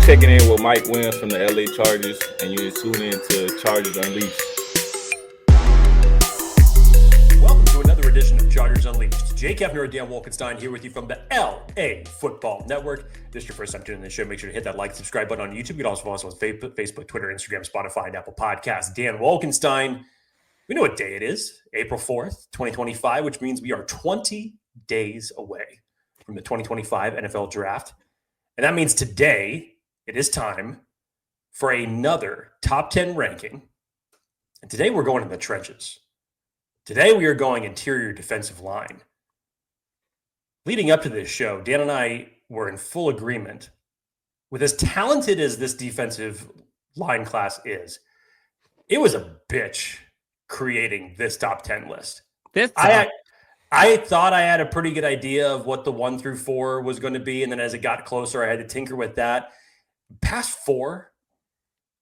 checking in with Mike Williams from the LA Chargers, and you're tuning in to Chargers Unleashed. Welcome to another edition of Chargers Unleashed. Jake Hefner and Dan Wolkenstein here with you from the LAFB Network. If this is your first time tuning in the show, make sure to hit that like, subscribe button on YouTube. You can also follow us on Facebook, Twitter, Instagram, Spotify, and Apple Podcasts. Dan Wolkenstein. We know what day it is, April 4th, 2025, which means we are 20 days away from the 2025 NFL Draft. And that means today it is time for another top 10 ranking. And today we're going in the trenches. Today we are going interior defensive line. Leading up to this show, Dan and I were in full agreement with as talented as this defensive line class is. It was a bitch creating this top 10 list. I thought I had a pretty good idea of what the 1 through 4 was going to be. And then as it got closer, I had to tinker with that. Past 4,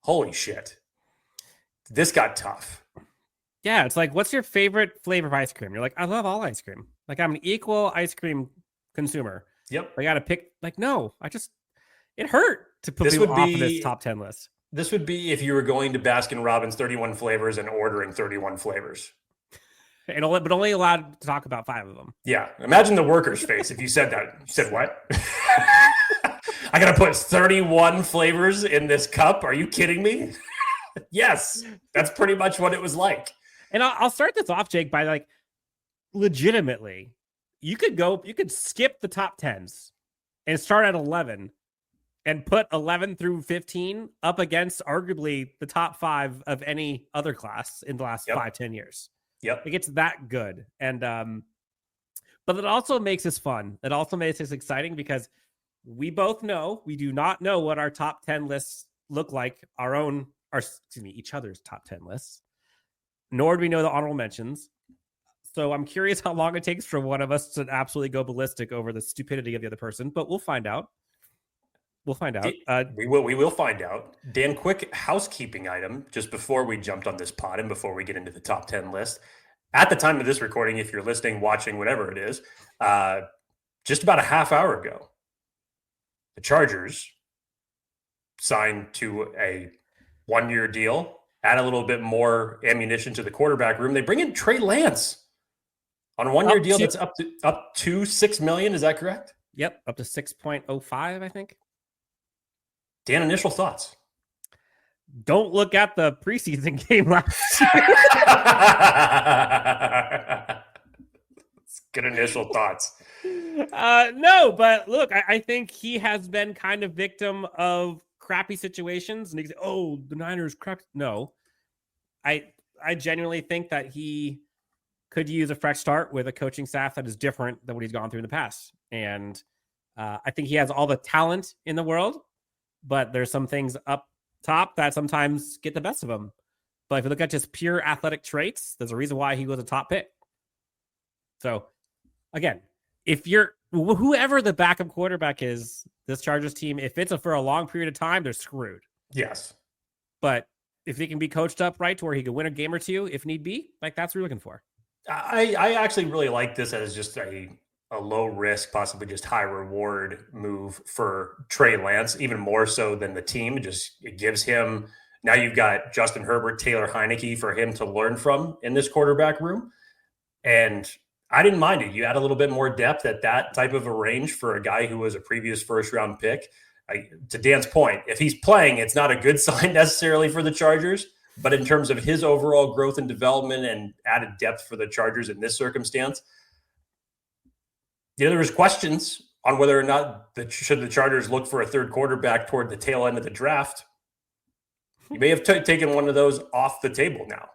holy shit. This got tough. Yeah, it's like, what's your favorite flavor of ice cream? You're like, I love all ice cream. Like, I'm an equal ice cream consumer. Yep. I got to pick, like, no, it hurt to put people off of this top 10 list. This would be if you were going to Baskin-Robbins 31 flavors and ordering 31 flavors. But only allowed to talk about 5 of them. Yeah. Imagine the worker's face if you said that. You said what? I got to put 31 flavors in this cup. Are you kidding me? Yes. That's pretty much what it was like. And I'll start this off, Jake, by like, legitimately, you could skip the top 10s and start at 11 and put 11 through 15 up against arguably the top 5 of any other class in the last 5-10 years. Yep. It gets that good. And, but it also makes this fun. It also makes this exciting because we both know, we do not know what our top 10 lists look like, each other's top 10 lists, nor do we know the honorable mentions. So I'm curious how long it takes for one of us to absolutely go ballistic over the stupidity of the other person, but we'll find out. We'll find out. We will find out. Dan, quick housekeeping item just before we jumped on this pod and before we get into the top 10 list. At the time of this recording, if you're listening, watching, whatever it is, just about a half hour ago, the Chargers signed to a 1-year deal, add a little bit more ammunition to the quarterback room. They bring in Trey Lance on a 1-year deal that's up to $6 million. Is that correct? Yep, up to 6.05, I think. Dan, initial thoughts? Don't look at the preseason game last year. Good initial thoughts. No, but look, I think he has been kind of victim of crappy situations. And he said, "Oh, the Niners crap." No, I genuinely think that he could use a fresh start with a coaching staff that is different than what he's gone through in the past. And I think he has all the talent in the world. But there's some things up top that sometimes get the best of him. But if you look at just pure athletic traits, there's a reason why he was a top pick. So, again, if you're whoever the backup quarterback is, this Chargers team, if it's for a long period of time, they're screwed. Yes. But if he can be coached up right to where he can win a game or two, if need be, like that's what we're looking for. I actually really like this as just a low risk, possibly just high reward move for Trey Lance, even more so than the team. It gives him, now you've got Justin Herbert, Taylor Heineke for him to learn from in this quarterback room. And I didn't mind it. You add a little bit more depth at that type of a range for a guy who was a previous first round pick. To Dan's point, if he's playing, it's not a good sign necessarily for the Chargers, but in terms of his overall growth and development and added depth for the Chargers in this circumstance, there was questions on whether or not should the Chargers look for a third quarterback toward the tail end of the draft. You may have taken one of those off the table now.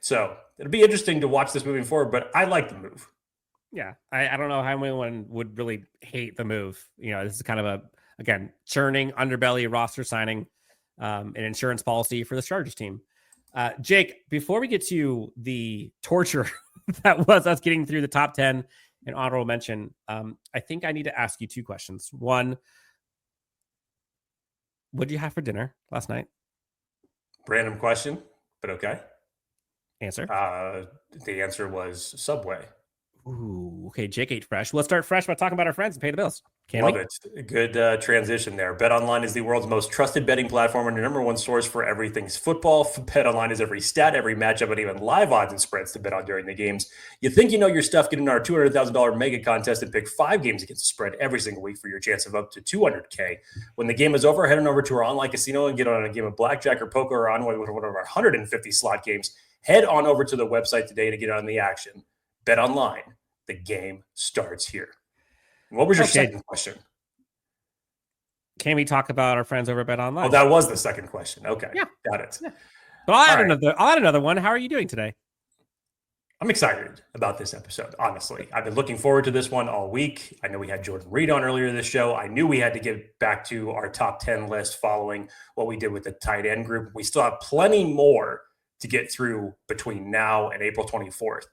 So it'll be interesting to watch this moving forward, but I like the move. Yeah, I don't know how anyone would really hate the move. You know, this is kind of again, churning underbelly roster signing, an insurance policy for the Chargers team. Jake, before we get to the torture that was us getting through the top 10 and honorable mention, I think I need to ask you 2 questions. One, what did you have for dinner last night? Random question, but okay. Answer. The answer was Subway. Ooh, okay. Jake ate fresh. Let's start fresh by talking about our friends and pay the bills. Love it. Good transition there. BetOnline is the world's most trusted betting platform and your #1 source for everything football. BetOnline is every stat, every matchup, and even live odds and spreads to bet on during the games. You think you know your stuff? Get in our $200,000 mega contest and pick 5 games against the spread every single week for your chance of up to $200K. When the game is over, head on over to our online casino and get on a game of blackjack or poker or on one of our 150 slot games. Head on over to the website today to get on the action. BetOnline. The game starts here. What was your second question? Can we talk about our friends over at BetOnline? Oh, that was the second question. Okay. Yeah. Got it. Yeah. But I'll add another one. How are you doing today? I'm excited about this episode, honestly. I've been looking forward to this one all week. I know we had Jordan Reed on earlier this show. I knew we had to get back to our top 10 list following what we did with the tight end group. We still have plenty more to get through between now and April 24th.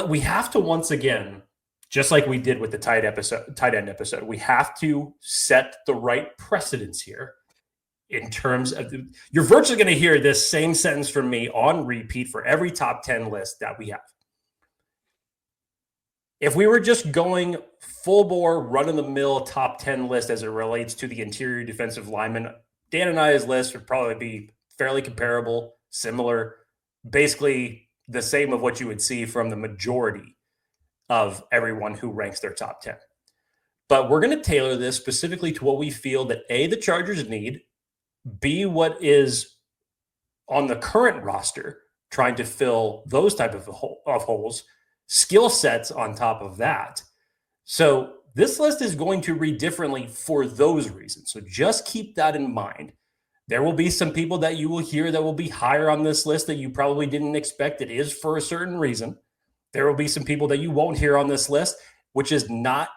We have to once again, just like we did with the tight end episode, we have to set the right precedence here in terms of you're virtually going to hear this same sentence from me on repeat for every top 10 list that we have. If we were just going full bore, run of the mill top 10 list as it relates to the interior defensive lineman, Dan and I's list would probably be fairly comparable, similar, basically the same of what you would see from the majority of everyone who ranks their top 10. But we're going to tailor this specifically to what we feel that A, the Chargers need, B, what is on the current roster, trying to fill those type of holes, skill sets on top of that. So this list is going to read differently for those reasons. So just keep that in mind. There will be some people that you will hear that will be higher on this list that you probably didn't expect. It is for a certain reason. There will be some people that you won't hear on this list, which is not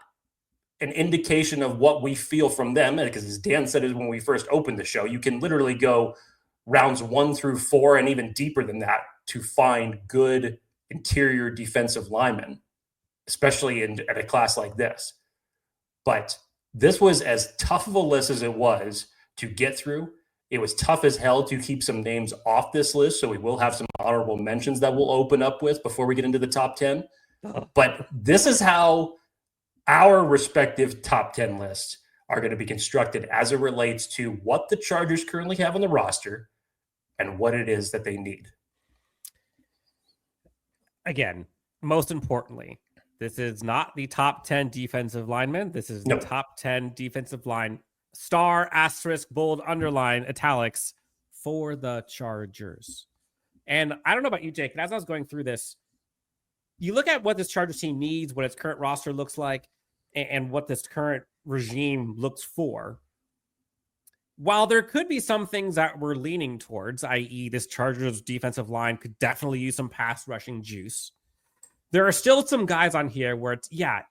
an indication of what we feel from them. Because as Dan said when we first opened the show, you can literally go rounds 1 through 4 and even deeper than that to find good interior defensive linemen, especially at a class like this. But this was as tough of a list as it was to get through. It was tough as hell to keep some names off this list, so we will have some honorable mentions that we'll open up with before we get into the top 10. But this is how our respective top 10 lists are going to be constructed as it relates to what the Chargers currently have on the roster and what it is that they need. Again, most importantly, this is not the top 10 defensive linemen. This is the top 10 defensive line star, asterisk, bold, underline, italics for the Chargers. And I don't know about you, Jake, but as I was going through this, you look at what this Chargers team needs, what its current roster looks like, and what this current regime looks for. While there could be some things that we're leaning towards, i.e. this Chargers defensive line could definitely use some pass rushing juice, there are still some guys on here where it's,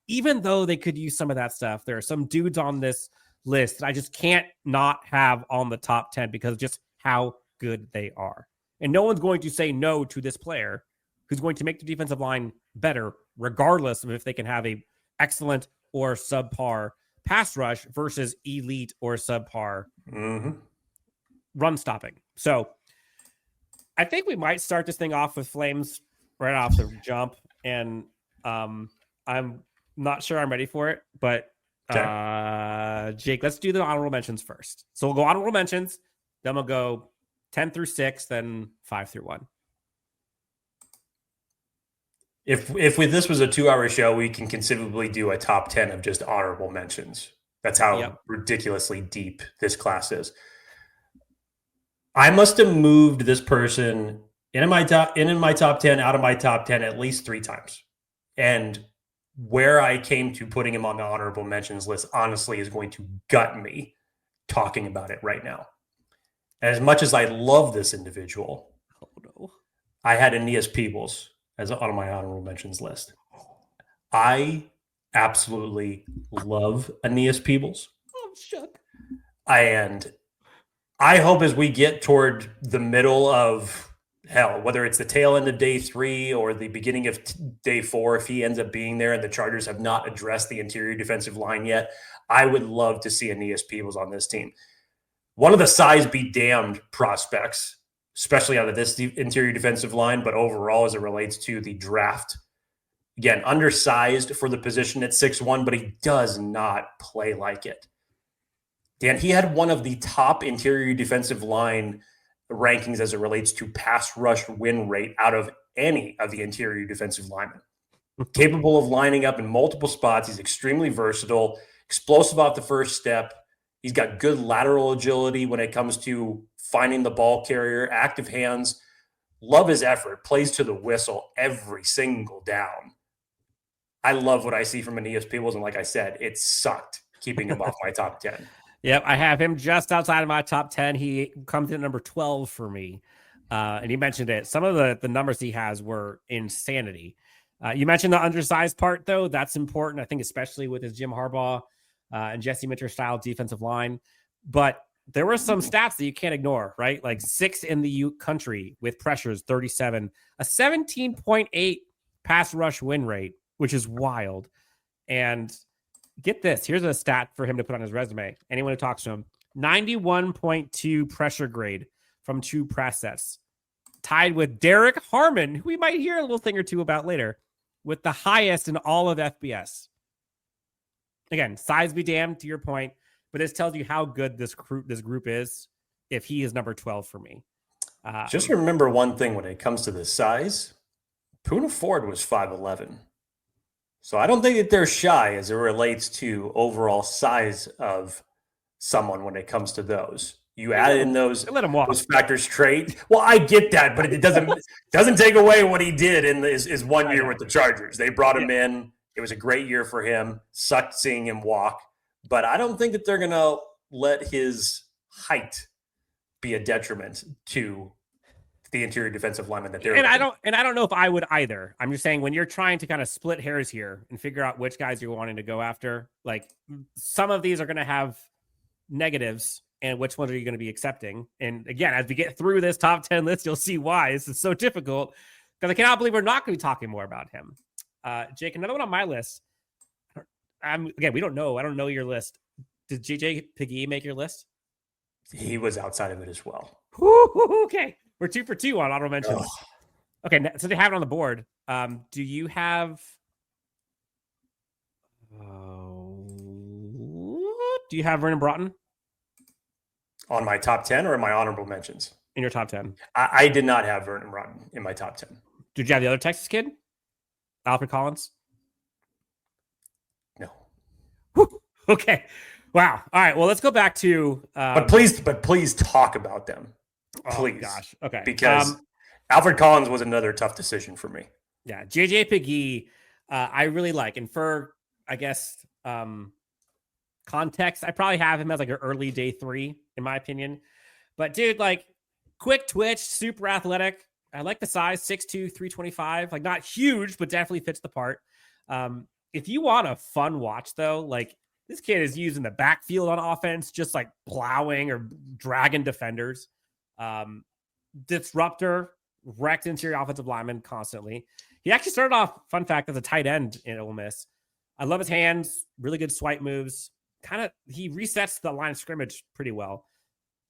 even though they could use some of that stuff, there are some dudes on this list that I just can't not have on the top 10 because of just how good they are. And no one's going to say no to this player who's going to make the defensive line better, regardless of if they can have a excellent or subpar pass rush versus elite or subpar run stopping. So I think we might start this thing off with Flames right off the jump. And I'm not sure I'm ready for it, but Jake, let's do the honorable mentions first. So we'll go honorable mentions, then we'll go 10 through 6, then 5 through 1. If this was a 2-hour show, we can conceivably do a top 10 of just honorable mentions. That's how ridiculously deep this class is. I must have moved this person in my top 10, out of my top 10 at least 3 times. And where I came to putting him on the honorable mentions list, honestly, is going to gut me talking about it right now. As much as I love this individual, I had Aeneas Peebles as on my honorable mentions list. I absolutely love Aeneas Peebles. I'm shook. And I hope as we get toward the middle of whether it's the tail end of day 3 or the beginning of day 4, if he ends up being there and the Chargers have not addressed the interior defensive line yet, I would love to see Aeneas Peebles on this team. One of the size be damned prospects, especially out of this interior defensive line, but overall as it relates to the draft Again, undersized for the position at 6'1", but he does not play like it. Dan, he had one of the top interior defensive line rankings as it relates to pass rush win rate out of any of the interior defensive linemen. Capable of lining up in multiple spots. He's extremely versatile, explosive off the first step. He's got good lateral agility when it comes to finding the ball carrier, active hands. Love his effort, plays to the whistle every single down. I love what I see from Aeneas Peebles, and like I said, it sucked keeping him off my top 10. Yep, I have him just outside of my top 10. He comes in at number 12 for me. And you mentioned it. Some of the numbers he has were insanity. You mentioned the undersized part, though. That's important, I think, especially with his Jim Harbaugh and Jesse Minter style defensive line. But there were some stats that you can't ignore, right? Like 6th in the country with pressures, 37, a 17.8 pass rush win rate, which is wild. And get this, here's a stat for him to put on his resume. Anyone who talks to him, 91.2 pressure grade from 2 press sets, tied with Derrick Harmon, who we might hear a little thing or two about later, with the highest in all of FBS. Again, size be damned, to your point, but this tells you how good this group is if he is number 12 for me. Just remember one thing when it comes to the size. Poona Ford was 5'11". So I don't think that they're shy as it relates to overall size of someone when it comes to those. You add in those factors trade. Well, I get that, but it doesn't take away what he did in his 1 year with the Chargers. They brought him in. It was a great year for him. Sucked seeing him walk. But I don't think that they're going to let his height be a detriment to the interior defensive lineman that they're. And I don't know if I would either. I'm just saying when you're trying to kind of split hairs here and figure out which guys you're wanting to go after, like some of these are going to have negatives, and which ones are you going to be accepting? And again, as we get through this top 10 list, you'll see why this is so difficult, because I cannot believe we're not going to be talking more about him. Jake, another one on my list. We don't know. I don't know your list. Did JJ Pegues make your list? He was outside of it as well. Okay. We're 2 for 2 on honorable mentions. Okay. So they have it on the board. Do you have Vernon Broughton? On my top 10 or in my honorable mentions? In your top 10. I did not have Vernon Broughton in my top 10. Did you have the other Texas kid? Alfred Collins? No. Okay. Wow. All right. Well, let's go back to. But please talk about them. Please. Oh, gosh. Okay. Because Alfred Collins was another tough decision for me. Yeah. JJ Pegues, I really like. And for, I guess, context, I probably have him as like an early day 3, in my opinion. But dude, like quick twitch, super athletic. I like the size, 6'2", 325. Like not huge, but definitely fits the part. If you want a fun watch, though, like this kid is using the backfield on offense, just like plowing or dragging defenders. Disruptor, wrecked interior offensive lineman constantly. He actually started off, fun fact, as a tight end in Ole Miss. I love his hands, really good swipe moves. He resets the line of scrimmage pretty well.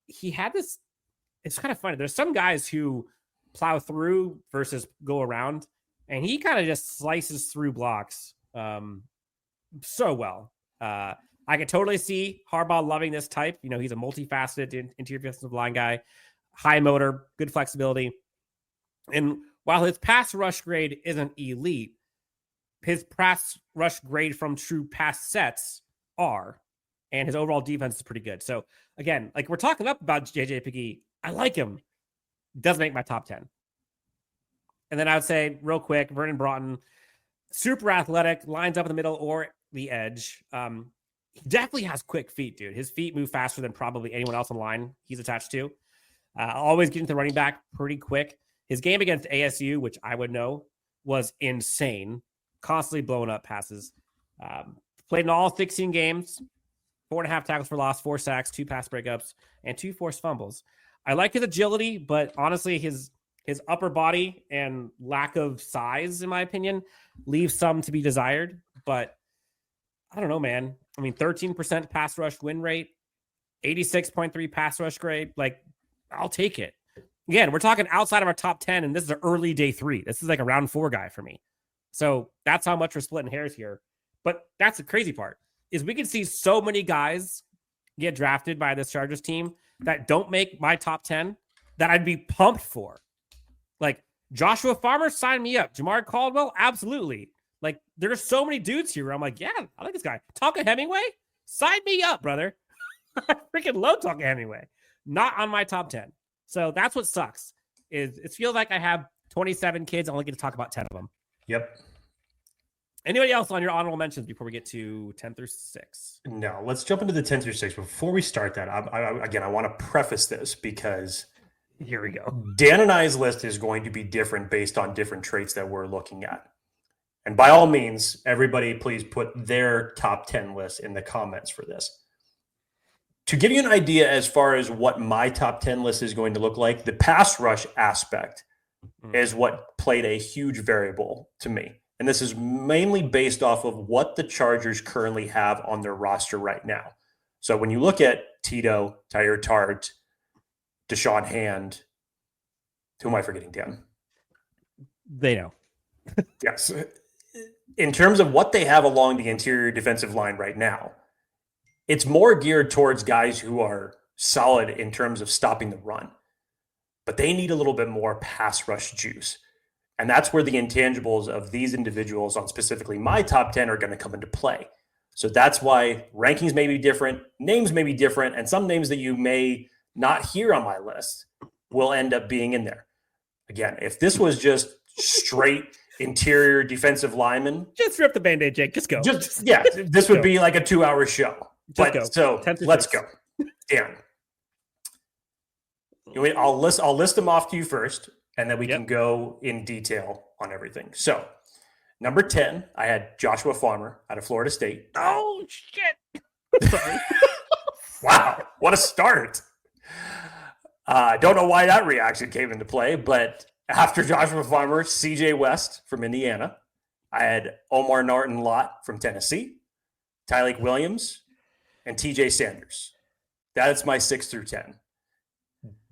He had this, it's kind of funny. There's some guys who plow through versus go around, and he kind of just slices through blocks so well. I could totally see Harbaugh loving this type. You know, he's a multifaceted interior defensive line guy, high motor, good flexibility. And while his pass rush grade isn't elite, his pass rush grade from true pass sets are, and his overall defense is pretty good. So again, like we're talking up about JJ Pegues, I like him. Doesn't make my top 10. And then I would say real quick, Vernon Broughton, super athletic, lines up in the middle or the edge. He definitely has quick feet, dude. His feet move faster than probably anyone else on the line he's attached to. Always getting to the running back pretty quick. His game against ASU, which I would know, was insane. Constantly blowing up passes. Played in all 16 games, 4.5 tackles for loss, 4 sacks, 2 pass breakups, and 2 forced fumbles. I like his agility, but honestly, his upper body and lack of size, in my opinion, leaves some to be desired. But I don't know, man. I mean, 13% pass rush win rate, 86.3 pass rush grade. Like, I'll take it. Again, we're talking outside of our top 10, and this is an early day 3. This is like a round 4 guy for me. So that's how much we're splitting hairs here. But that's the crazy part is we can see so many guys get drafted by this Chargers team that don't make my top 10 that I'd be pumped for. Like Joshua Farmer, sign me up. Jamar Caldwell, absolutely. Like there's so many dudes here where I'm like, yeah, I like this guy. Tonka Hemingway, sign me up, brother. I freaking love Tonka Hemingway. Not on my top 10. So that's what sucks is it feels like I have 27 kids. I only get to talk about 10 of them. Yep. Anybody else on your honorable mentions before we get to 10 through 6? No, let's jump into the 10 through 6. Before we start that, I want to preface this because here we go. Dan and I's list is going to be different based on different traits that we're looking at. And by all means, everybody please put their top 10 list in the comments for this. To give you an idea as far as what my top 10 list is going to look like, the pass rush aspect is what played a huge variable to me. And this is mainly based off of what the Chargers currently have on their roster right now. So when you look at Tito, Tyler Tart, Deshaun Hand, who am I forgetting, Dan? They know. Yes. In terms of what they have along the interior defensive line right now, it's more geared towards guys who are solid in terms of stopping the run. But they need a little bit more pass rush juice. And that's where the intangibles of these individuals on specifically my top 10 are going to come into play. So that's why rankings may be different, names may be different, and some names that you may not hear on my list will end up being in there. Again, if this was just straight interior defensive lineman. Just rip the Band-Aid, Jake. Just go. This would be like a 2-hour show. So let's go. Dan. I'll list them off to you first. And then we can go in detail on everything. So, number 10, I had Joshua Farmer out of Florida State. Oh, shit. Sorry. Wow, what a start. I don't know why that reaction came into play, but after Joshua Farmer, CJ West from Indiana. I had Omarr Norman-Lott from Tennessee, Tyleik Williams, and TJ Sanders. That's my 6 through 10.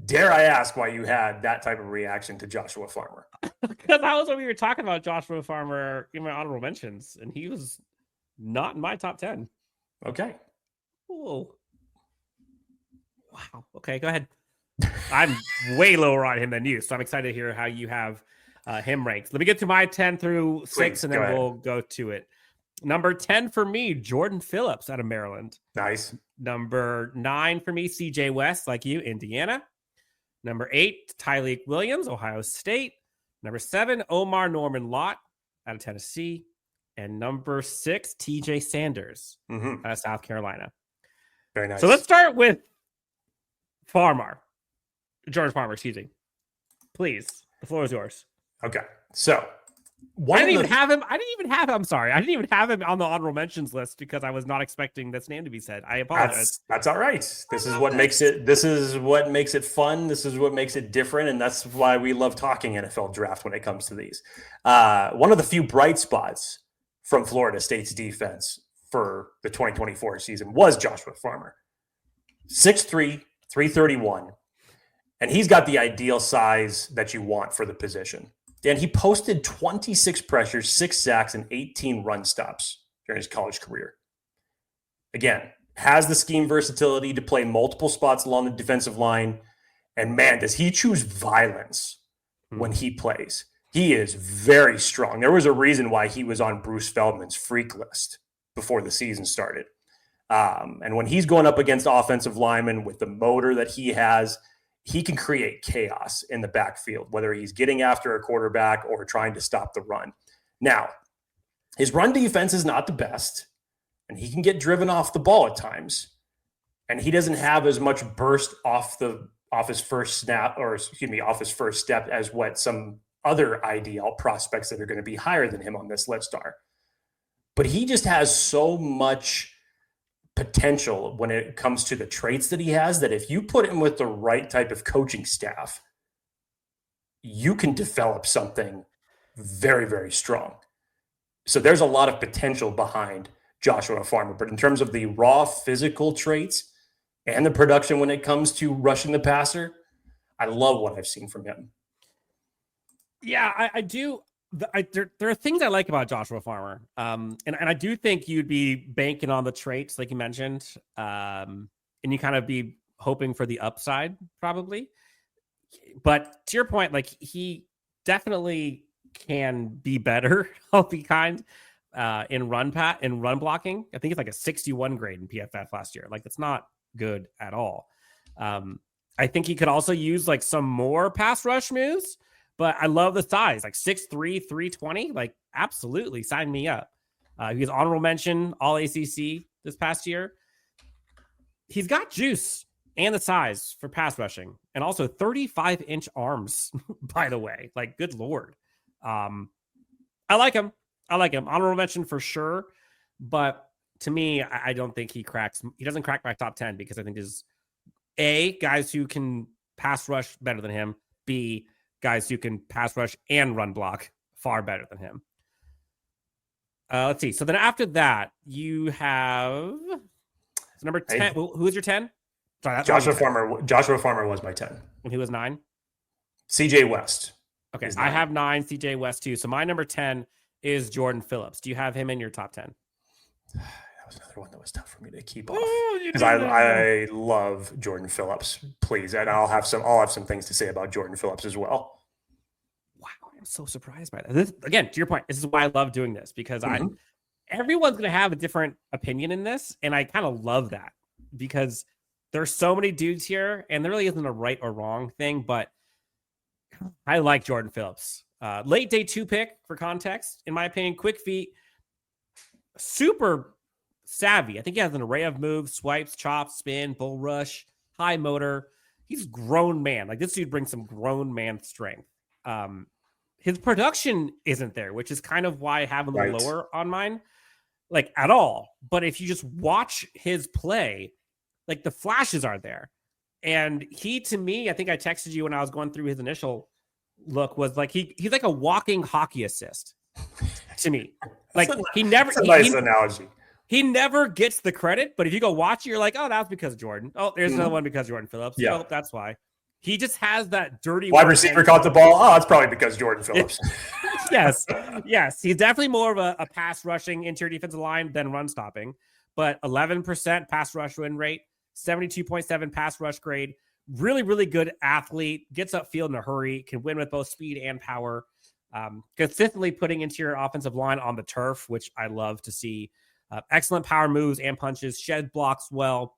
Dare I ask why you had that type of reaction to Joshua Farmer? Because that was when we were talking about Joshua Farmer in my honorable mentions, and he was not in my top 10. Okay. Cool. Wow. Okay, go ahead. I'm way lower on him than you, so I'm excited to hear how you have him ranked. Let me get to my 10 through 6, Please, and then we'll go to it. Number 10 for me, Jordan Phillips out of Maryland. Nice. Number 9 for me, CJ West, like you, Indiana. Number 8, Tyleik Williams, Ohio State. Number 7, Omarr Norman-Lott out of Tennessee. And number 6, TJ Sanders out of South Carolina. Very nice. So let's start with George Farmer, excuse me. Please, the floor is yours. Okay. So I didn't even have him. I'm sorry. I didn't even have him on the honorable mentions list because I was not expecting this name to be said. I apologize. That's all right. This is what makes it fun. This is what makes it different. And that's why we love talking NFL draft when it comes to these. One of the few bright spots from Florida State's defense for the 2024 season was Joshua Farmer. 6'3", 331. And he's got the ideal size that you want for the position. Dan, he posted 26 pressures, 6 sacks, and 18 run stops during his college career. Again, has the scheme versatility to play multiple spots along the defensive line. And man, does he choose violence when he plays. He is very strong. There was a reason why he was on Bruce Feldman's freak list before the season started. And when he's going up against offensive linemen with the motor that he has, he can create chaos in the backfield, whether he's getting after a quarterback or trying to stop the run. Now, his run defense is not the best, and he can get driven off the ball at times. And he doesn't have as much burst off his first step as what some other ideal prospects that are going to be higher than him on this list are. But he just has so much potential when it comes to the traits that he has, that if you put him with the right type of coaching staff, you can develop something very, very strong. So there's a lot of potential behind Joshua Farmer. But in terms of the raw physical traits and the production when it comes to rushing the passer, I love what I've seen from him. Yeah, I do. there are things I like about Joshua Farmer. And I do think you'd be banking on the traits, like you mentioned. And you kind of be hoping for the upside, probably. But to your point, like he definitely can be better. I'll be kind in run blocking. I think it's like a 61 grade in PFF last year. Like it's not good at all. I think he could also use like some more pass rush moves, but I love the size, like 6'3", 320. Like absolutely, sign me up. He was honorable mention All ACC this past year. He's got juice and the size for pass rushing, and also 35-inch arms. By the way, like good lord, I like him. Honorable mention for sure, but to me, I don't think he cracks. He doesn't crack my top 10 because I think there's guys who can pass rush better than him. B, guys who can pass rush and run block far better than him. Let's see. So then after that, you have number 10. Who is your 10? Sorry, Joshua Farmer. Joshua Farmer was my 10. And who was 9? CJ West. Okay, I have 9. CJ West too. So my number 10 is Jordan Phillips. Do you have him in your top 10? That was another one that was tough for me to keep off because I love Jordan Phillips. Please, and I'll have some things to say about Jordan Phillips as well. Wow, I'm so surprised by that. This, again, to your point, this is why I love doing this because everyone's going to have a different opinion in this, and I kind of love that because there's so many dudes here, and there really isn't a right or wrong thing, but I like Jordan Phillips. Late day 2 pick for context, in my opinion, quick feet, super savvy. I think he has an array of moves, swipes, chops, spin, bull rush, high motor. He's a grown man. Like this dude brings some grown man strength. His production isn't there, which is kind of why I have him a little lower on mine, like at all. But if you just watch his play, like the flashes are there. And he, to me, I think I texted you when I was going through his initial look, was like he's like a walking hockey assist to me. Like he never that's a nice analogy. He never gets the credit, but if you go watch it, you're like, oh, that's because of Jordan. Oh, there's another one because of Jordan Phillips. Yeah, oh, that's why. He just has that dirty wide receiver caught the ball. Oh, it's probably because Jordan Phillips. yes. He's definitely more of a pass rushing interior defensive line than run stopping, but 11% pass rush win rate, 72.7 pass rush grade. Really, really good athlete, gets upfield in a hurry, can win with both speed and power. Consistently putting interior offensive line on the turf, which I love to see. Excellent power moves and punches, shed blocks well.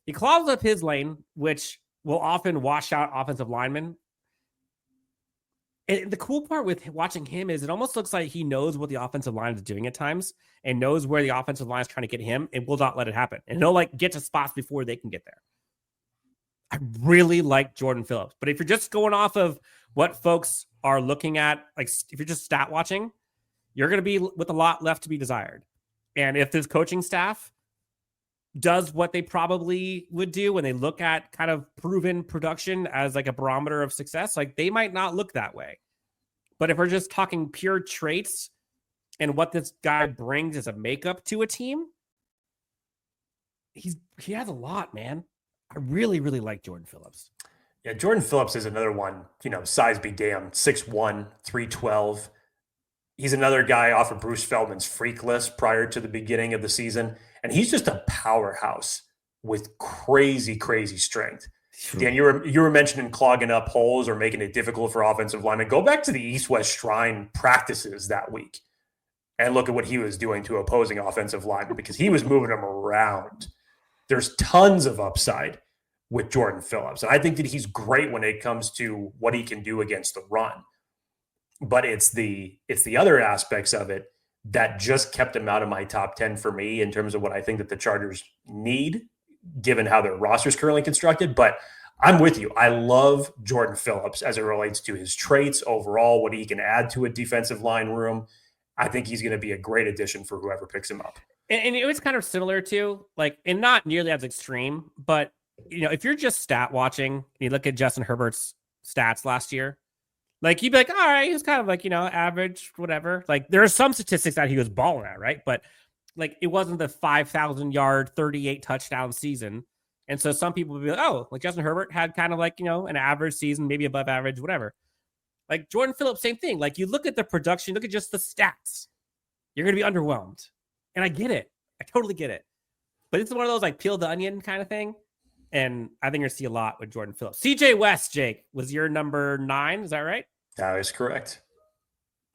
He claws up his lane, which will often wash out offensive linemen. And the cool part with watching him is it almost looks like he knows what the offensive line is doing at times and knows where the offensive line is trying to get him and will not let it happen. And he'll like get to spots before they can get there. I really like Jordan Phillips, but if you're just going off of what folks are looking at, like if you're just stat watching, you're going to be with a lot left to be desired. And if this coaching staff does what they probably would do when they look at kind of proven production as like a barometer of success, like they might not look that way. But if we're just talking pure traits and what this guy brings as a makeup to a team, he has a lot, man. I really, really like Jordan Phillips. Yeah, Jordan Phillips is another one, size be damned, 6'1", 312. He's another guy off of Bruce Feldman's freak list prior to the beginning of the season. And he's just a powerhouse with crazy, crazy strength. Sure. Dan, you were mentioning clogging up holes or making it difficult for offensive linemen. Go back to the East-West Shrine practices that week and look at what he was doing to opposing offensive linemen because he was moving them around. There's tons of upside with Jordan Phillips. And I think that he's great when it comes to what he can do against the run. But it's the other aspects of it that just kept him out of my top 10 for me in terms of what I think that the Chargers need, given how their roster is currently constructed. But I'm with you. I love Jordan Phillips as it relates to his traits overall, what he can add to a defensive line room. I think he's going to be a great addition for whoever picks him up. And it was kind of similar to, like, and not nearly as extreme, but, if you're just stat watching, and you look at Justin Herbert's stats last year, like, you'd be like, all right, he was kind of like, average, whatever. Like, there are some statistics that he was balling at, right? But, like, it wasn't the 5,000-yard, 38-touchdown season. And so some people would be like, oh, like, Justin Herbert had kind of like, an average season, maybe above average, whatever. Like Jordan Phillips, same thing. Like you look at the production, look at just the stats, you're going to be underwhelmed. And I get it. I totally get it. But it's one of those like peel the onion kind of thing. And I think you're going to see a lot with Jordan Phillips. CJ West, Jake, was your number 9. Is that right? That is correct.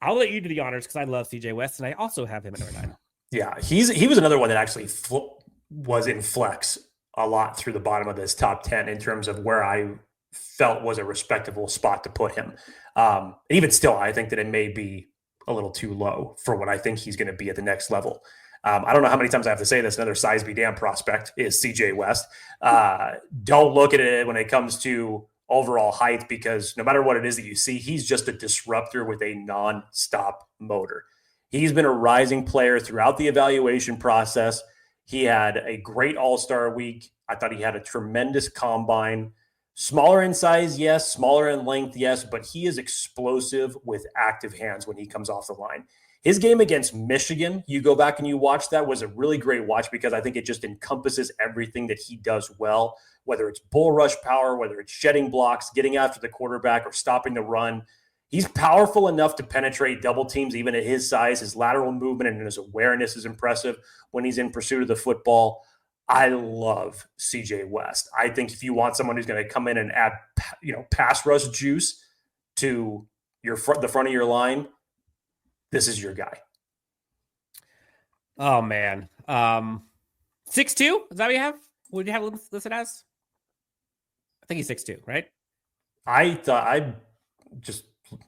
I'll let you do the honors because I love CJ West, and I also have him at number 9. Yeah, he was another one that actually was in flex a lot through the bottom of this top 10 in terms of where I felt was a respectable spot to put him. Even still, I think that it may be a little too low for what I think he's going to be at the next level. I don't know how many times I have to say this. Another size be damn prospect is CJ West. Don't look at it when it comes to overall height, because no matter what it is that you see, he's just a disruptor with a non-stop motor. He's been a rising player throughout the evaluation process. He had a great all-star week. I thought he had a tremendous combine. Smaller in size, yes. Smaller in length, yes. But he is explosive with active hands when he comes off the line. His game against Michigan, you go back and you watch that, was a really great watch because I think it just encompasses everything that he does well, whether it's bull rush power, whether it's shedding blocks, getting after the quarterback, or stopping the run. He's powerful enough to penetrate double teams, even at his size. His lateral movement and his awareness is impressive when he's in pursuit of the football. I love CJ West. I think if you want someone who's going to come in and add, pass rush juice to the front of your line, this is your guy. Oh man. 6'2"? Is that what you have? What do you have listed as? I think he's 6'2", right?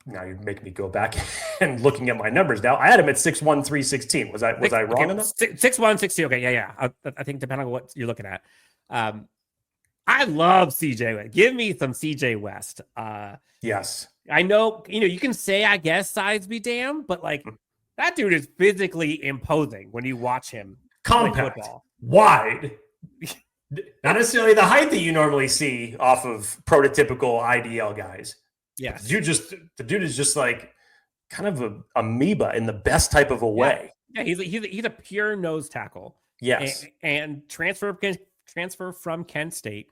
Now you're making me go back and looking at my numbers now. I had him at 6'1", 316. Was I wrong on that? 6'1", 6'2". Okay, yeah. I think depending on what you're looking at. I love CJ West. Give me some CJ West. Yes. I know, you can say, I guess, size be damned, but like that dude is physically imposing when you watch him compact, play football. Wide. Not necessarily the height that you normally see off of prototypical IDL guys. Yes. The dude is just like kind of a amoeba in the best type of a way. Yeah, he's a pure nose tackle. Yes. And transfer from Kent State.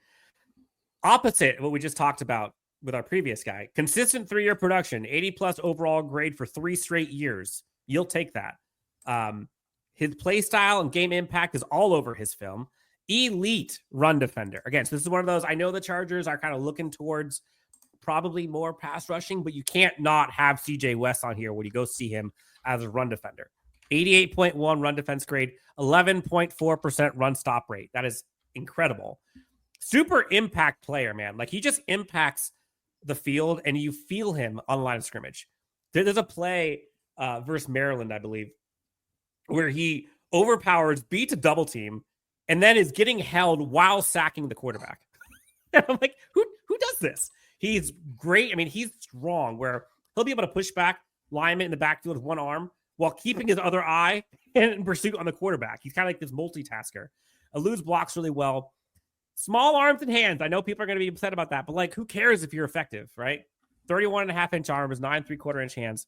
Opposite what we just talked about with our previous guy. Consistent 3-year production, 80+ overall grade for 3 straight years. You'll take that. His play style and game impact is all over his film. Elite run defender. Again, so this is one of those, I know the Chargers are kind of looking towards probably more pass rushing, but you can't not have CJ West on here when you go see him as a run defender. 88.1 run defense grade, 11.4% run stop rate. That is incredible. Super impact player, man. Like he just impacts the field and you feel him on the line of scrimmage. There's a play versus Maryland, I believe, where he overpowers, beats a double team, and then is getting held while sacking the quarterback. And I'm like, who does this? He's great. I mean, he's strong where he'll be able to push back lineman in the backfield with one arm while keeping his other eye in pursuit on the quarterback. He's kind of like this multitasker. Eludes blocks really well. Small arms and hands. I know people are going to be upset about that, but like, who cares if you're effective, right? 31.5-inch arms, 9 3/4-inch hands.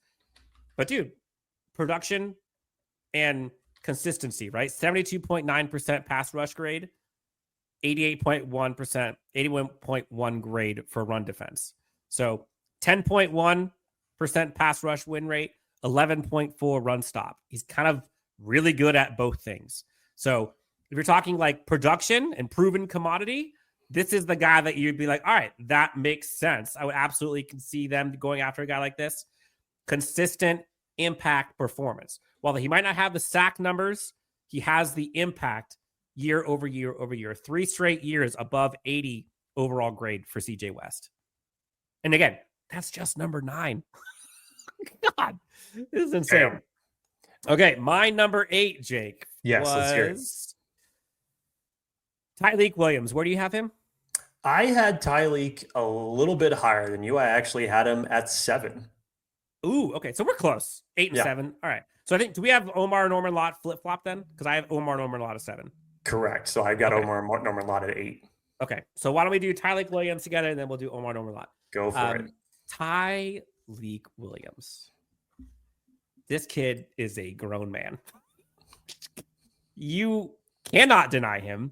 But dude, production and consistency, right? 72.9% pass rush grade, 81.1 grade for run defense. So 10.1% pass rush win rate, 11.4 run stop. He's kind of really good at both things. So if you're talking like production and proven commodity, this is the guy that you'd be like, all right, that makes sense. I would absolutely see them going after a guy like this. Consistent impact performance. While he might not have the sack numbers, he has the impact year over year over year. 3 straight years above 80 overall grade for CJ West. And again, that's just number 9. God, this is insane. Damn. Okay, my number 8, Jake. Yes, let's hear it. Tyleik Williams. Where do you have him? I had Tyleik a little bit higher than you. I actually had him at 7. Ooh, okay. So we're close. 8 and 7. All right. So I think, do we have Omarr Norman-Lott flip-flop then? Because I have Omarr Norman-Lott at 7. Correct. So I've got Omarr Norman-Lott at 8. Okay. So why don't we do Tyleik Williams together, and then we'll do Omarr Norman-Lott. Go for it. Tyleik Williams. This kid is a grown man. You cannot deny him.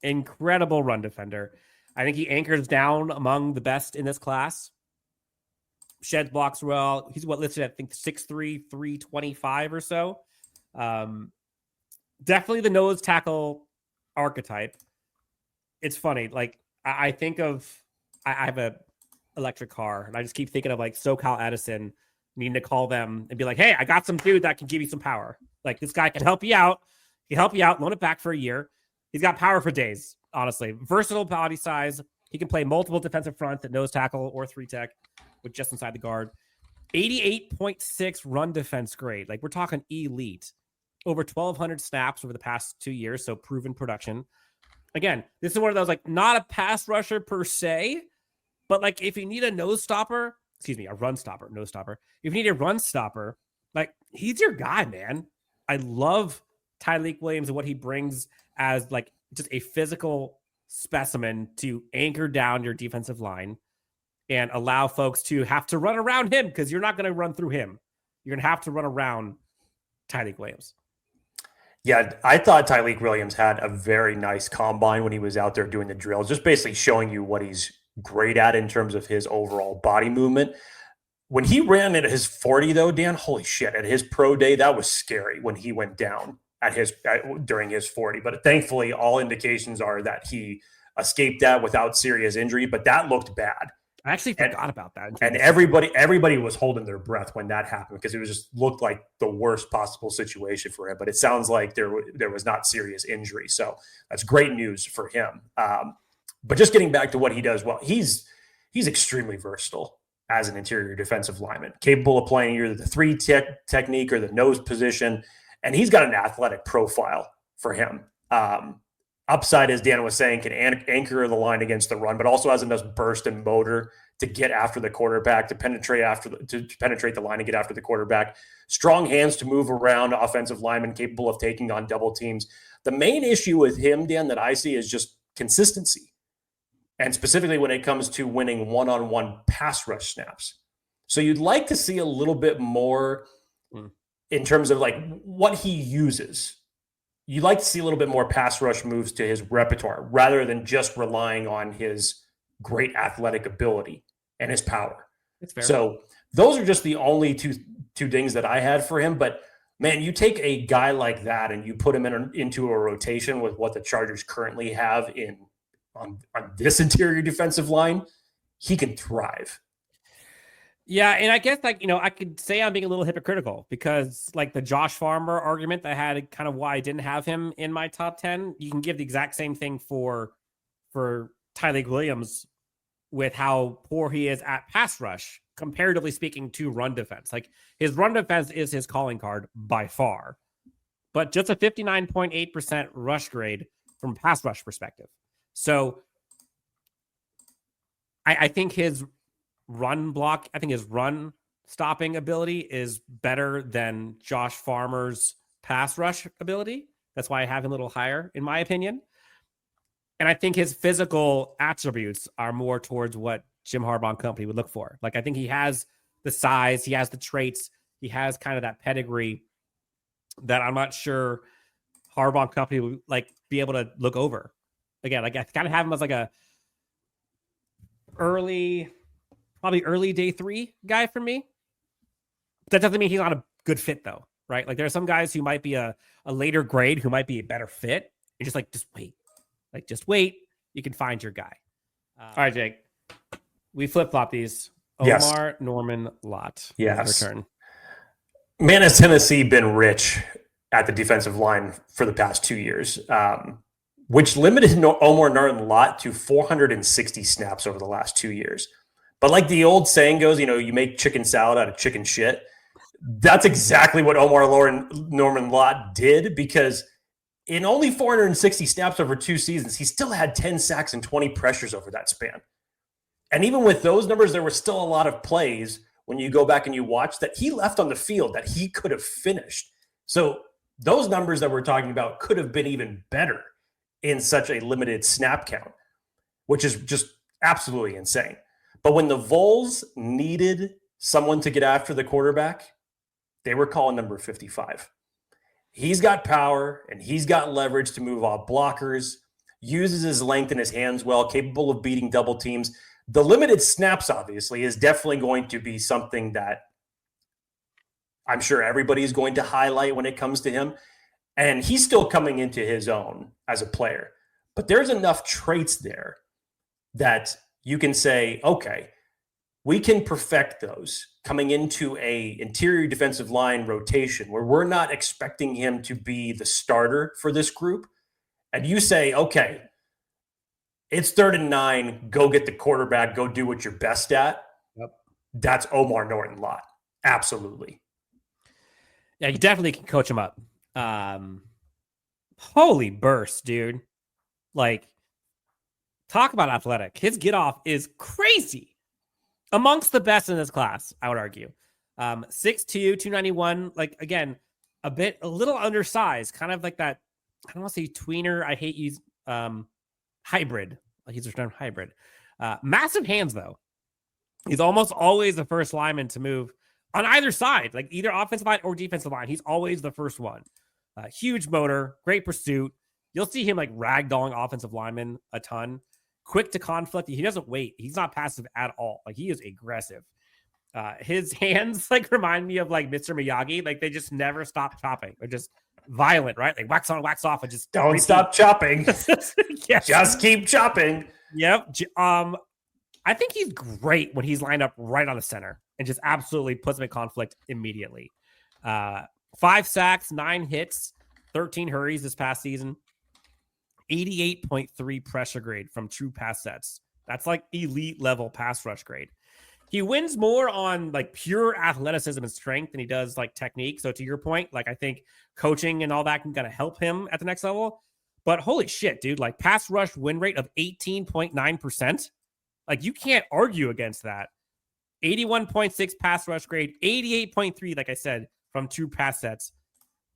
Incredible run defender. I think he anchors down among the best in this class. sheds blocks well. He's listed at, I think, 6'3", 325 or so. Definitely the nose tackle archetype. It's funny. Like, I think of, I have a electric car, and I just keep thinking of like SoCal Edison needing to call them and be like, hey, I got some dude that can give you some power. Like, this guy can help you out. He help you out, loan it back for a year. He's got power for days, honestly. Versatile body size. He can play multiple defensive fronts at nose tackle or 3-tech with just inside the guard. 88.6 run defense grade. Like, we're talking elite. Over 1,200 snaps over the past 2 years, so proven production. Again, this is one of those, like, not a pass rusher per se, but like if you need a nose stopper, a run stopper, nose stopper. If you need a run stopper, like, he's your guy, man. I love Tyleik Williams and what he brings as like just a physical specimen to anchor down your defensive line and allow folks to have to run around him, because you're not going to run through him. You're going to have to run around Tyleik Williams. Yeah, I thought Tyleik Williams had a very nice combine when he was out there doing the drills, just basically showing you what he's great at in terms of his overall body movement. When he ran at his 40, though, Dan, holy shit, at his pro day, that was scary when he went down during his 40. But thankfully, all indications are that he escaped that without serious injury, but that looked bad. I actually forgot about that. And everybody was holding their breath when that happened, because it was just looked like the worst possible situation for him. But it sounds like there was not serious injury. So that's great news for him. But just getting back to what he does well, he's extremely versatile as an interior defensive lineman, capable of playing either the 3-tech technique or the nose position. And he's got an athletic profile for him. Upside, as Dan was saying, can anchor the line against the run, but also has enough burst and motor to get after the quarterback, to penetrate the line and get after the quarterback. Strong hands to move around, offensive lineman capable of taking on double teams. The main issue with him, Dan, that I see is just consistency, and specifically when it comes to winning one-on-one pass rush snaps. So you'd like to see a little bit more in terms of like what he uses. You'd like to see a little bit more pass rush moves to his repertoire rather than just relying on his great athletic ability and his power. That's fair. So those are just the only two things that I had for him. But man, you take a guy like that and you put him into a rotation with what the Chargers currently have on this interior defensive line, he can thrive. Yeah, and I guess, like, I could say I'm being a little hypocritical, because like the Josh Farmer argument that I had, kind of why I didn't have him in my top 10, you can give the exact same thing for Tyleik Williams with how poor he is at pass rush, comparatively speaking to run defense. Like, his run defense is his calling card by far, but just a 59.8% rush grade from pass rush perspective. So I think his run stopping ability is better than Josh Farmer's pass rush ability. That's why I have him a little higher, in my opinion. And I think his physical attributes are more towards what Jim Harbaugh and company would look for. Like, I think he has the size, he has the traits, he has kind of that pedigree that I'm not sure Harbaugh and company would like be able to look over. Again, like, I kind of have him as like a probably early day 3 guy for me. That doesn't mean he's not a good fit, though, right? Like, there are some guys who might be a later grade who might be a better fit. You're just like, just wait. You can find your guy. All right, Jake. We flip-flop these. Yes. Omarr Norman-Lott. Yes. Return. Man, has Tennessee been rich at the defensive line for the past 2 years, which limited Omarr Norman-Lott to 460 snaps over the last 2 years. But like the old saying goes, you make chicken salad out of chicken shit. That's exactly what Omarr Norman-Lott did, because in only 460 snaps over 2 seasons, he still had 10 sacks and 20 pressures over that span. And even with those numbers, there were still a lot of plays when you go back and you watch that he left on the field that he could have finished. So those numbers that we're talking about could have been even better in such a limited snap count, which is just absolutely insane. But when the Vols needed someone to get after the quarterback, they were calling number 55. He's got power and he's got leverage to move off blockers, uses his length in his hands well, capable of beating double teams. The limited snaps, obviously, is definitely going to be something that I'm sure everybody is going to highlight when it comes to him. And he's still coming into his own as a player. But there's enough traits there that you can say, okay, we can perfect those coming into a interior defensive line rotation where we're not expecting him to be the starter for this group. And you say, okay, it's 3rd and 9, go get the quarterback, go do what you're best at. Yep. That's Omarr Norman-Lott. Absolutely. Yeah, you definitely can coach him up. Holy burst, dude. Like, talk about athletic. His get off is crazy. Amongst the best in this class, I would argue. 6'2", 291. Like, again, a little undersized, kind of like that. I don't want to say tweener. I hate use hybrid. Like, he's a term hybrid. Massive hands, though. He's almost always the first lineman to move on either side, like either offensive line or defensive line. He's always the first one. Huge motor, great pursuit. You'll see him like ragdolling offensive linemen a ton. Quick to conflict. He doesn't wait. He's not passive at all. Like, he is aggressive. His hands like remind me of like Mr. Miyagi. Like, they just never stop chopping. They're just violent, right? Like, wax on, wax off, and just don't repeat. stop chopping. Yes. Just keep chopping. Yep. I think he's great when he's lined up right on the center and just absolutely puts him in conflict immediately. 5 sacks, 9 hits, 13 hurries this past season. 88.3 pressure grade from true pass sets. That's like elite level pass rush grade. He wins more on like pure athleticism and strength than he does like technique. So to your point, like, I think coaching and all that can kind of help him at the next level. But holy shit, dude, like pass rush win rate of 18.9%. Like, you can't argue against that. 81.6 pass rush grade, 88.3, like I said, from true pass sets.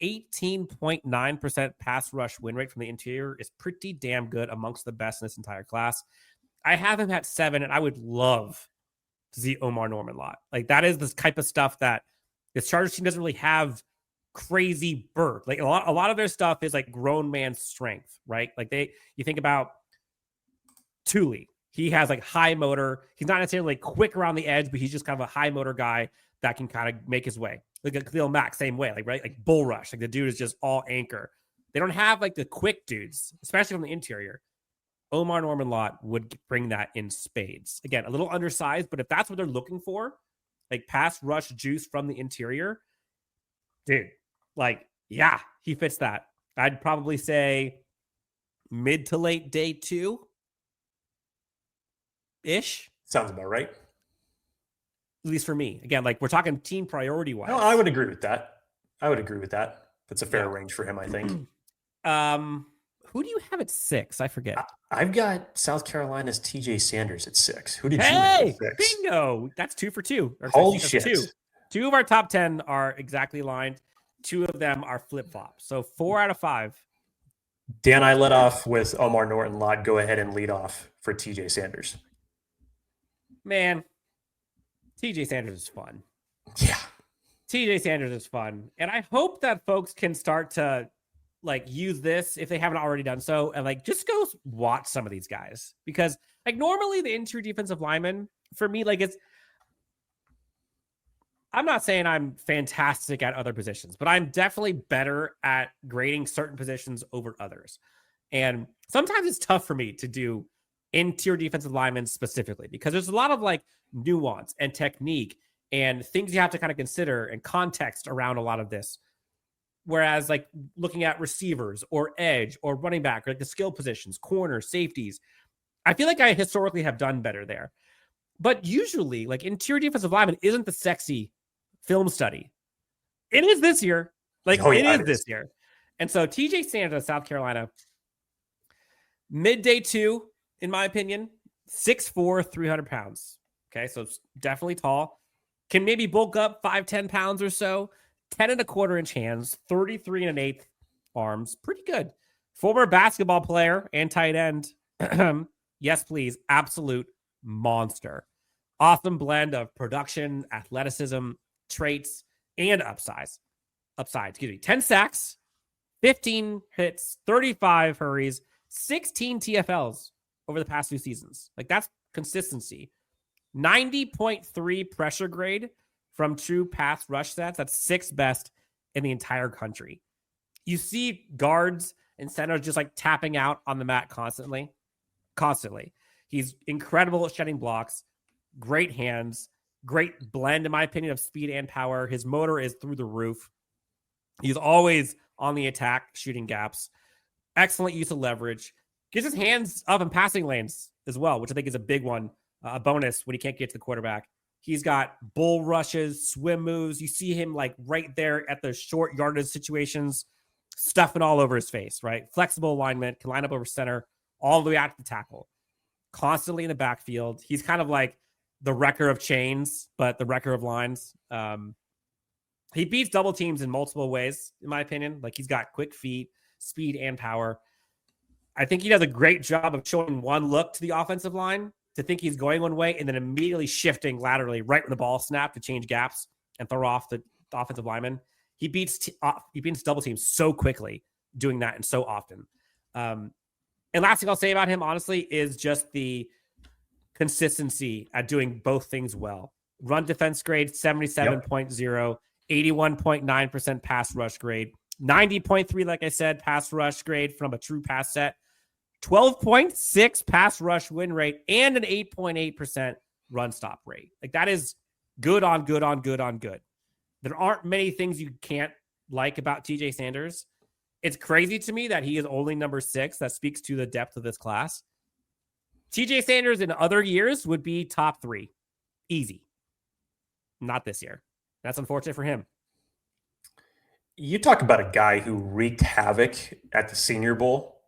18.9% pass rush win rate from the interior is pretty damn good, amongst the best in this entire class. I have him at 7, and I would love to see Omarr Norman-Lott. Like, that is the type of stuff that this Chargers team doesn't really have crazy birth. Like, a lot of their stuff is like grown man strength, right? Like, you think about Thule. He has like high motor. He's not necessarily quick around the edge, but he's just kind of a high motor guy that can kind of make his way. Like a Khalil Mack, same way, like, right? Like bull rush. Like, the dude is just all anchor. They don't have like the quick dudes, especially from the interior. Omarr Norman-Lott would bring that in spades. Again, a little undersized, but if that's what they're looking for, like pass rush juice from the interior, dude, like, yeah, he fits that. I'd probably say mid to late day 2-ish. Sounds about right. At least for me. Again, like, we're talking team priority wise. No, I would agree with that. That's a fair range for him, I think. Who do you have at 6? I forget. I've got South Carolina's TJ Sanders at 6. Who did you have at 6? Bingo! That's 2 for 2. Holy shit. 2 of our top 10 are exactly aligned. 2 of them are flip-flops. So 4 out of 5. Dan, I led off with Omarr Norman-Lott. Go ahead and lead off for TJ Sanders. Man, TJ Sanders is fun. Yeah. TJ Sanders is fun. And I hope that folks can start to like use this if they haven't already done so, and like just go watch some of these guys, because like normally the interior defensive lineman for me, like, I'm not saying I'm fantastic at other positions, but I'm definitely better at grading certain positions over others. And sometimes it's tough for me to do interior defensive linemen specifically, because there's a lot of like nuance and technique and things you have to kind of consider and context around a lot of this. Whereas like looking at receivers or edge or running back, or like the skill positions, corners, safeties, I feel like I historically have done better there. But usually like interior defensive lineman isn't the sexy film study. It is this year. Like it is this year. And so TJ Sanders of South Carolina, midday 2, in my opinion, 6'4", 300 pounds. Okay, so it's definitely tall. Can maybe bulk up 5-10 pounds or so. 10.25-inch hands, 33 1/8 arms. Pretty good. Former basketball player and tight end. Yes, please. Absolute monster. Awesome blend of production, athleticism, traits, and upside. 10 sacks, 15 hits, 35 hurries, 16 TFLs over the past 2 seasons. Like, that's consistency. 90.3 pressure grade from true pass rush stats. That's 6th best in the entire country. You see guards and centers just like tapping out on the mat constantly. He's incredible at shedding blocks, great hands, great blend, in my opinion, of speed and power. His motor is through the roof. He's always on the attack, shooting gaps. Excellent use of leverage. Gets his hands up in passing lanes as well, which I think is a big one, a bonus when he can't get to the quarterback. He's got bull rushes, swim moves. You see him like right there at the short yardage situations, stuffing all over his face, right? Flexible alignment, can line up over center, all the way out to the tackle. Constantly in the backfield. He's kind of like the wrecker of chains, but the wrecker of lines. He beats double teams in multiple ways, in my opinion. Like, he's got quick feet, speed, and power. I think he does a great job of showing one look to the offensive line to think he's going one way and then immediately shifting laterally right when the ball snapped to change gaps and throw off the offensive lineman. He beats double teams so quickly doing that and so often. And last thing I'll say about him, honestly, is just the consistency at doing both things well. Run defense grade, 77.0, 81.9% pass rush grade, 90.3, like I said, pass rush grade from a true pass set, 12.6 pass rush win rate, and an 8.8% run stop rate. Like, that is good on good on good on good. There aren't many things you can't like about TJ Sanders. It's crazy to me that he is only number 6. That speaks to the depth of this class. TJ Sanders in other years would be top 3. Easy. Not this year. That's unfortunate for him. You talk about a guy who wreaked havoc at the Senior Bowl.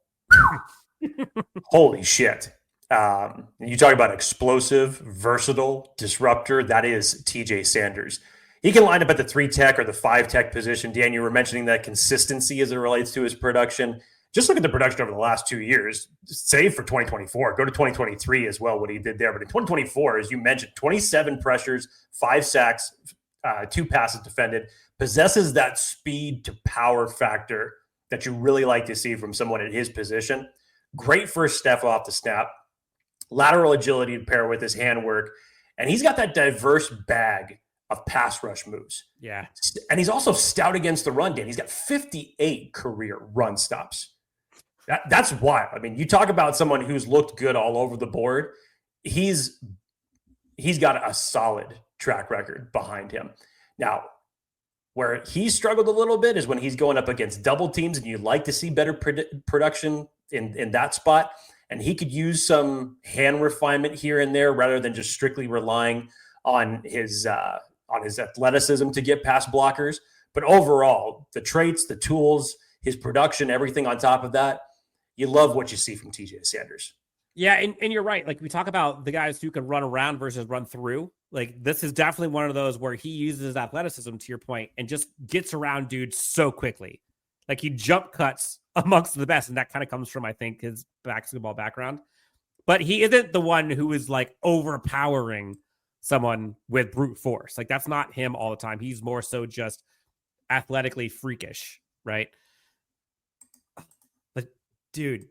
Holy shit. You talk about explosive, versatile, disruptor. That is TJ Sanders. He can line up at the 3 tech or the 5 tech position. Dan, you were mentioning that consistency as it relates to his production. Just look at the production over the last 2 years, save for 2024. Go to 2023 as well, what he did there. But in 2024, as you mentioned, 27 pressures, 5 sacks, 2 passes defended, possesses that speed to power factor that you really like to see from someone at his position. Great first step off the snap, lateral agility to pair with his handwork, and he's got that diverse bag of pass rush moves. Yeah. And he's also stout against the run, Dan. He's got 58 career run stops. That's wild. I mean, you talk about someone who's looked good all over the board. He's got a solid track record behind him. Now, where he struggled a little bit is when he's going up against double teams, and you'd like to see better production in that spot. And he could use some hand refinement here and there rather than just strictly relying on his athleticism to get past blockers. But overall, the traits, the tools, his production, everything on top of that, you love what you see from TJ Sanders. Yeah, and you're right. Like, we talk about the guys who can run around versus run through. Like, this is definitely one of those where he uses his athleticism, to your point, and just gets around dudes so quickly. Like, he jump cuts amongst the best, and that kind of comes from, I think, his basketball background. But he isn't the one who is, like, overpowering someone with brute force. Like, that's not him all the time. He's more so just athletically freakish, right? But, dude,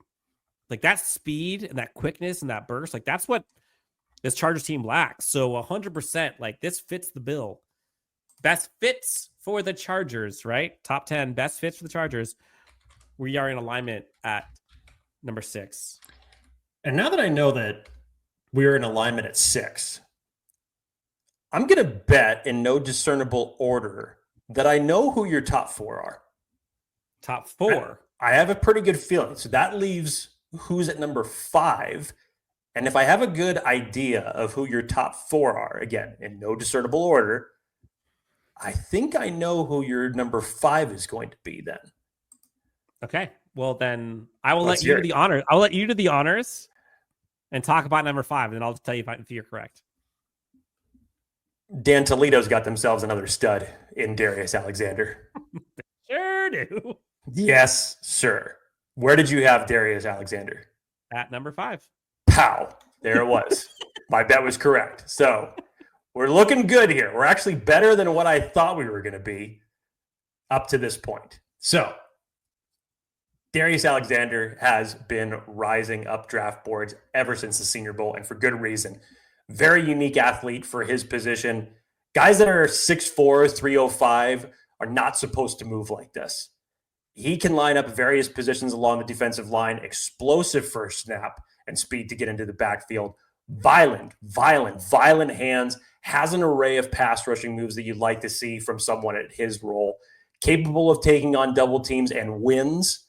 like, that speed and that quickness and that burst, like, that's what this Chargers team lacks. So 100%, like, this fits the bill. Best fits for the Chargers, right? Top 10 best fits for the Chargers. We are in alignment at number 6. And now that I know that we're in alignment at 6, I'm going to bet in no discernible order that I know who your top 4 are. Top 4? I have a pretty good feeling. So that leaves who's at number 5. And if I have a good idea of who your top 4 are, again, in no discernible order, I think I know who your number 5 is going to be then. Okay. Well, then I will let you do the honors. I'll let you do the honors and talk about number 5, and then I'll tell you if you're correct. Dan Toledo's got themselves another stud in Darius Alexander. Sure do. Yes, sir. Where did you have Darius Alexander? At number 5. Pow. There it was. My bet was correct. So we're looking good here. We're actually better than what I thought we were going to be up to this point. So Darius Alexander has been rising up draft boards ever since the Senior Bowl, and for good reason. Very unique athlete for his position. Guys that are 6'4", 305 are not supposed to move like this. He can line up various positions along the defensive line, explosive first snap and speed to get into the backfield. Violent hands, has an array of pass rushing moves that you'd like to see from someone at his role. Capable of taking on double teams and wins.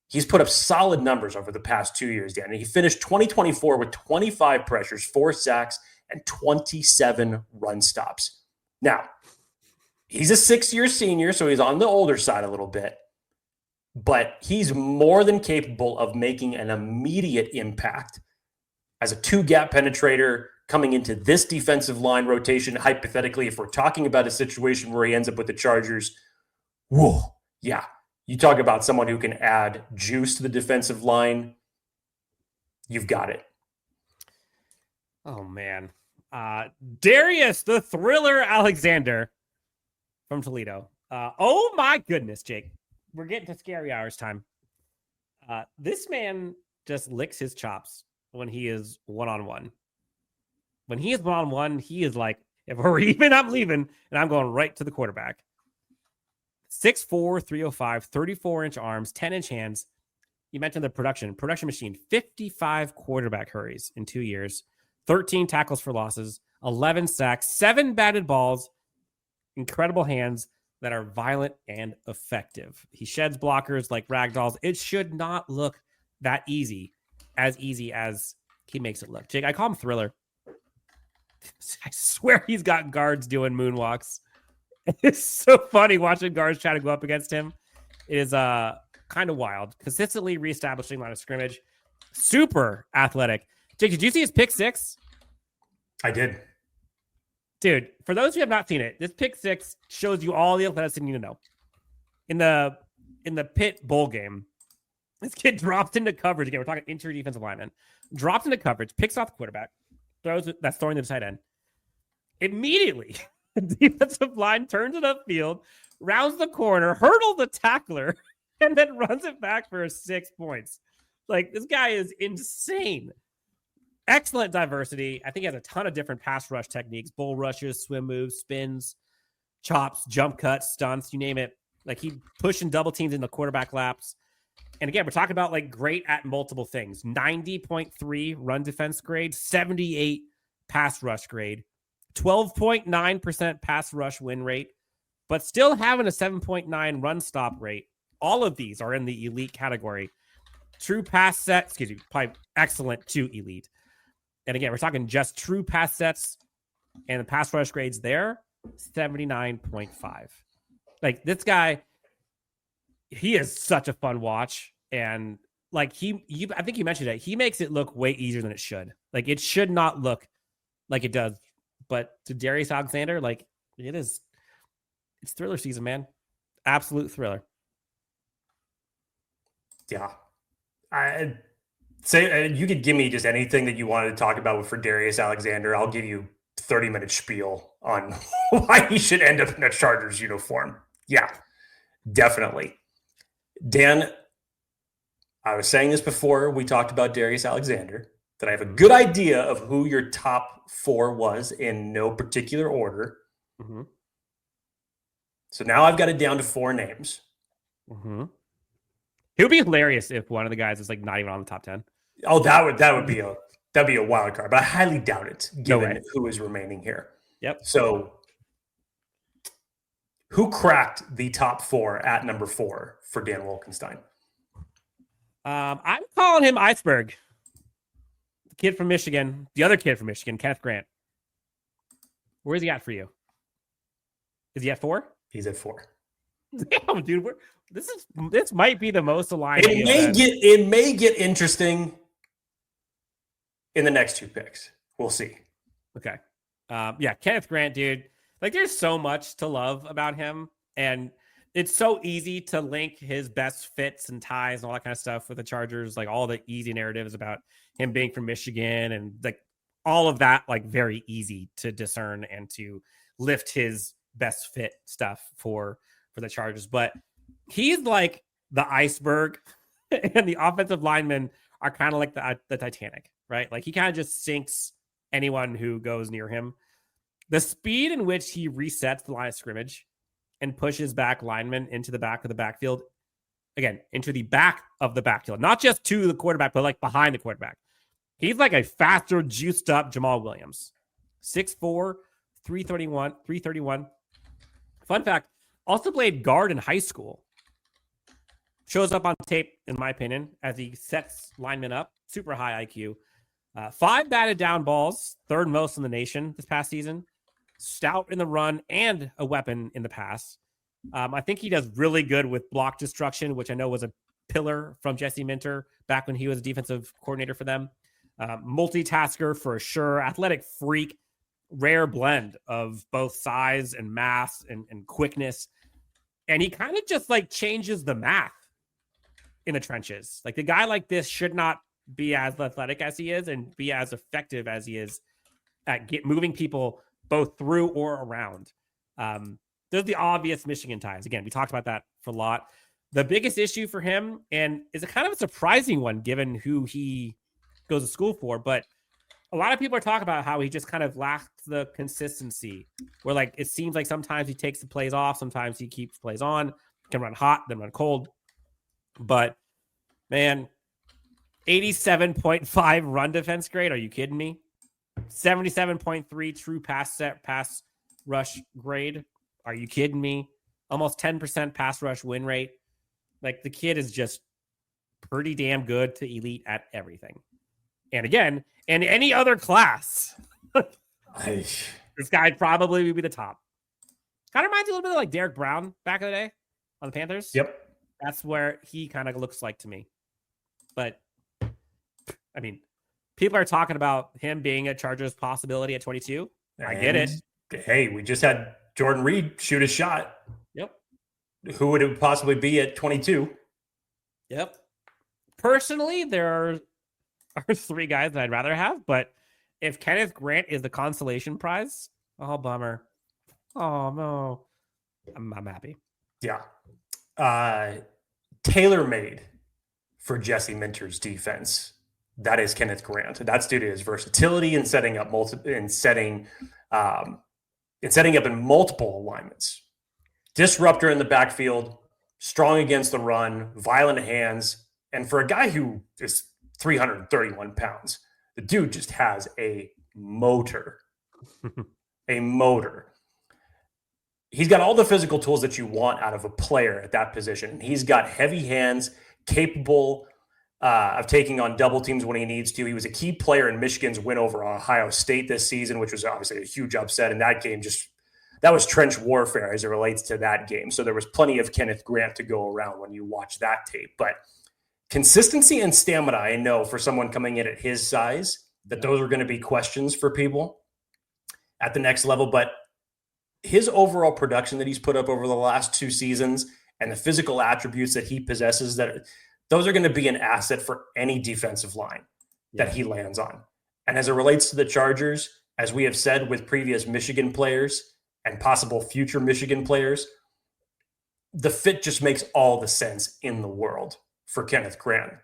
He's put up solid numbers over the past 2 years, Dan. And he finished 2024 with 25 pressures, 4 sacks, and 27 run stops. Now, he's a 6-year senior, so he's on the older side a little bit. But he's more than capable of making an immediate impact as a 2-gap penetrator coming into this defensive line rotation. Hypothetically, if we're talking about a situation where he ends up with the Chargers, whoa, yeah. You talk about someone who can add juice to the defensive line, you've got it. Oh, man. Darius, the Thriller Alexander from Toledo. Oh, my goodness, Jake. We're getting to scary hours time. This man just licks his chops when he is one-on-one. When he is one-on-one, he is like, if we're even, I'm leaving, and I'm going right to the quarterback. 6'4", 305, 34-inch arms, 10-inch hands. You mentioned the production machine, 55 quarterback hurries in 2 years, 13 tackles for losses, 11 sacks, 7 batted balls, incredible hands that are violent and effective. He sheds blockers like ragdolls. It should not look that easy as he makes it look. Jake, I call him Thriller. I swear he's got guards doing moonwalks. It's so funny watching guards try to go up against him. It is kind of wild. Consistently reestablishing line of scrimmage. Super athletic. Jake, did you see his pick six? I did. Dude, for those who have not seen it, this pick six shows you all the athleticism you need to know. In the Pitt bowl game, this kid drops into coverage. Again, we're talking interior defensive lineman. Drops into coverage, picks off the quarterback, that's throwing to the tight end. Immediately, the defensive line turns it upfield, rounds the corner, hurdles the tackler, and then runs it back for 6 points. Like, this guy is insane. Excellent diversity. I think he has a ton of different pass rush techniques, bull rushes, swim moves, spins, chops, jump cuts, stunts, you name it. Like, he pushing double teams in the quarterback laps. And again, we're talking about like great at multiple things. 90.3 run defense grade, 78 pass rush grade, 12.9% pass rush win rate, but still having a 7.9 run stop rate. All of these are in the elite category. True pass set, probably excellent to elite. And again, we're talking just true pass sets and the pass rush grades there, 79.5. Like, this guy, he is such a fun watch. And like I think you mentioned it, he makes it look way easier than it should. Like, it should not look like it does. But to Darius Alexander, like, it's thriller season, man. Absolute thriller. Yeah. I say you could give me just anything that you wanted to talk about for Darius Alexander. I'll give you 30-minute spiel on why he should end up in a Chargers uniform. Yeah, definitely. Dan, I was saying this before we talked about Darius Alexander, that I have a good idea of who your top 4 was in no particular order. Mm-hmm. So now I've got it down to 4 names. Mm-hmm. It would be hilarious if one of the guys is like not even on the top 10. Oh, that'd be a wild card, but I highly doubt it given who is remaining here. Yep. So who cracked the top 4 at number 4 for Dan Wolkenstein? I'm calling him Iceberg. The kid from Michigan, the other kid from Michigan, Kenneth Grant. Where's he at for you? Is he at 4? He's at 4. Damn, dude, this might be the most aligned. It may get interesting in the next 2 picks. We'll see. Okay. Yeah, Kenneth Grant, dude. Like, there's so much to love about him, and it's so easy to link his best fits and ties and all that kind of stuff with the Chargers, like all the easy narratives about him being from Michigan and like all of that, like very easy to discern and to lift his best fit stuff for the Chargers. But he's like the iceberg and the offensive linemen are kind of like the Titanic, right? Like he kind of just sinks anyone who goes near him. The speed in which he resets the line of scrimmage and pushes back linemen into the back of the backfield, again, into the back of the backfield, not just to the quarterback, but like behind the quarterback. He's like a faster, juiced up Jamal Williams. 6'4", 331. Fun fact, also played guard in high school. Shows up on tape, in my opinion, as he sets linemen up. Super high IQ. 5 batted down balls, third most in the nation this past season. Stout in the run and a weapon in the pass. I think he does really good with block destruction, which I know was a pillar from Jesse Minter back when he was a defensive coordinator for them. Multitasker for sure. Athletic freak. Rare blend of both size and mass and quickness. And he kind of just like changes the math in the trenches. Like the guy like this should not be as athletic as he is and be as effective as he is at moving people both through or around. There's the obvious Michigan ties. Again, we talked about that for a lot. The biggest issue for him, and is a kind of a surprising one given who he goes to school for, but a lot of people are talking about how he just kind of lacks the consistency where like it seems like sometimes he takes the plays off, sometimes he keeps plays on, can run hot, then run cold. But man, 87.5 run defense grade. Are you kidding me? 77.3 true pass rush grade. Are you kidding me? Almost 10% pass rush win rate. Like the kid is just pretty damn good to elite at everything. And again, in any other class, this guy probably would be the top. Kind of reminds you a little bit of like Derrick Brown back in the day on the Panthers. Yep. That's where he kind of looks like to me. But, I mean, people are talking about him being a Chargers possibility at 22. I get it. Hey, we just had Jordan Reed shoot a shot. Yep. Who would it possibly be at 22? Yep. Personally, there are 3 guys that I'd rather have, but if Kenneth Grant is the consolation prize, oh, bummer. Oh, no. I'm happy. Yeah. Tailor-made for Jesse Minter's defense. That is Kenneth Grant. That's due to his versatility in setting up in multiple alignments. Disruptor in the backfield, strong against the run, violent hands, and for a guy who is 331 pounds, the dude just has a motor. A motor. He's got all the physical tools that you want out of a player at that position. He's got heavy hands, capable of taking on double teams when he needs to. He was a key player in Michigan's win over Ohio State this season, which was obviously a huge upset. And that game that was trench warfare as it relates to that game. So there was plenty of Kenneth Grant to go around when you watch that tape. But consistency and stamina, I know for someone coming in at his size, that those are going to be questions for people at the next level. But his overall production that he's put up over the last 2 seasons and the physical attributes that he possesses, those are going to be an asset for any defensive line that he lands on. And as it relates to the Chargers, as we have said with previous Michigan players and possible future Michigan players, the fit just makes all the sense in the world for Kenneth Grant.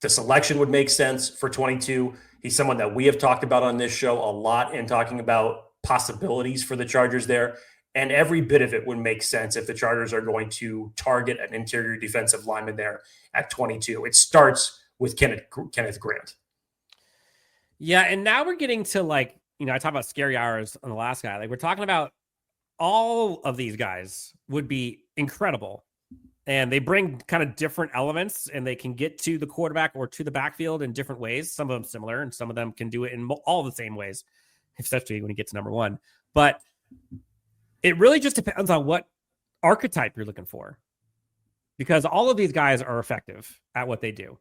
The selection would make sense for 22. He's someone that we have talked about on this show a lot in talking about possibilities for the Chargers there. And every bit of it would make sense if the Chargers are going to target an interior defensive lineman there at 22. It starts with Kenneth Grant. Yeah, and now we're getting to like, I talked about scary hours on the last guy. Like we're talking about all of these guys would be incredible. And they bring kind of different elements and they can get to the quarterback or to the backfield in different ways. Some of them similar and some of them can do it in all the same ways, especially when you get to number 1. But it really just depends on what archetype you're looking for, because all of these guys are effective at what they do.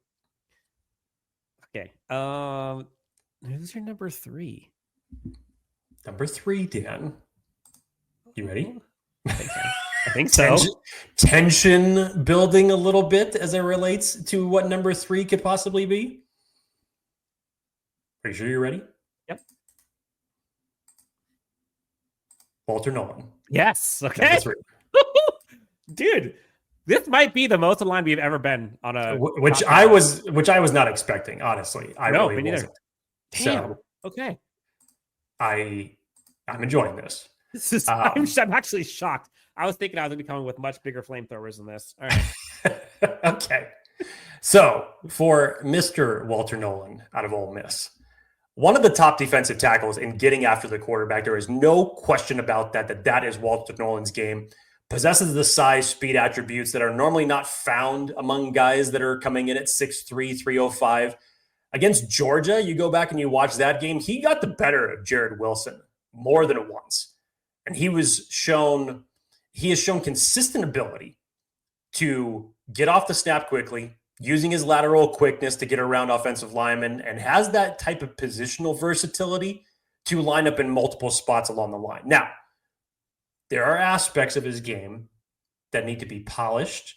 Okay. Who's your number 3? Number 3, Dan. You ready? I think so. Tension building a little bit as it relates to what number 3 could possibly be. Are you sure you're ready? Yep. Walter Nolen. Yes. Okay. Dude, This might be the most aligned we've ever been on a which I was not expecting, honestly. I no, really me neither. wasn't. Damn. So Okay. I'm enjoying this. This is I'm actually shocked. I was thinking I was gonna be coming with much bigger flamethrowers than this. All right. Okay. So for Mr. Walter Nolen out of Ole Miss, one of the top defensive tackles in getting after the quarterback, there is no question about that is Walter Nolen's game. Possesses the size, speed attributes that are normally not found among guys that are coming in at 6'3", 305. Against Georgia, you go back and you watch that game, he got the better of Jared Wilson more than once. And he has shown consistent ability to get off the snap quickly, using his lateral quickness to get around offensive linemen, and has that type of positional versatility to line up in multiple spots along the line. Now, there are aspects of his game that need to be polished.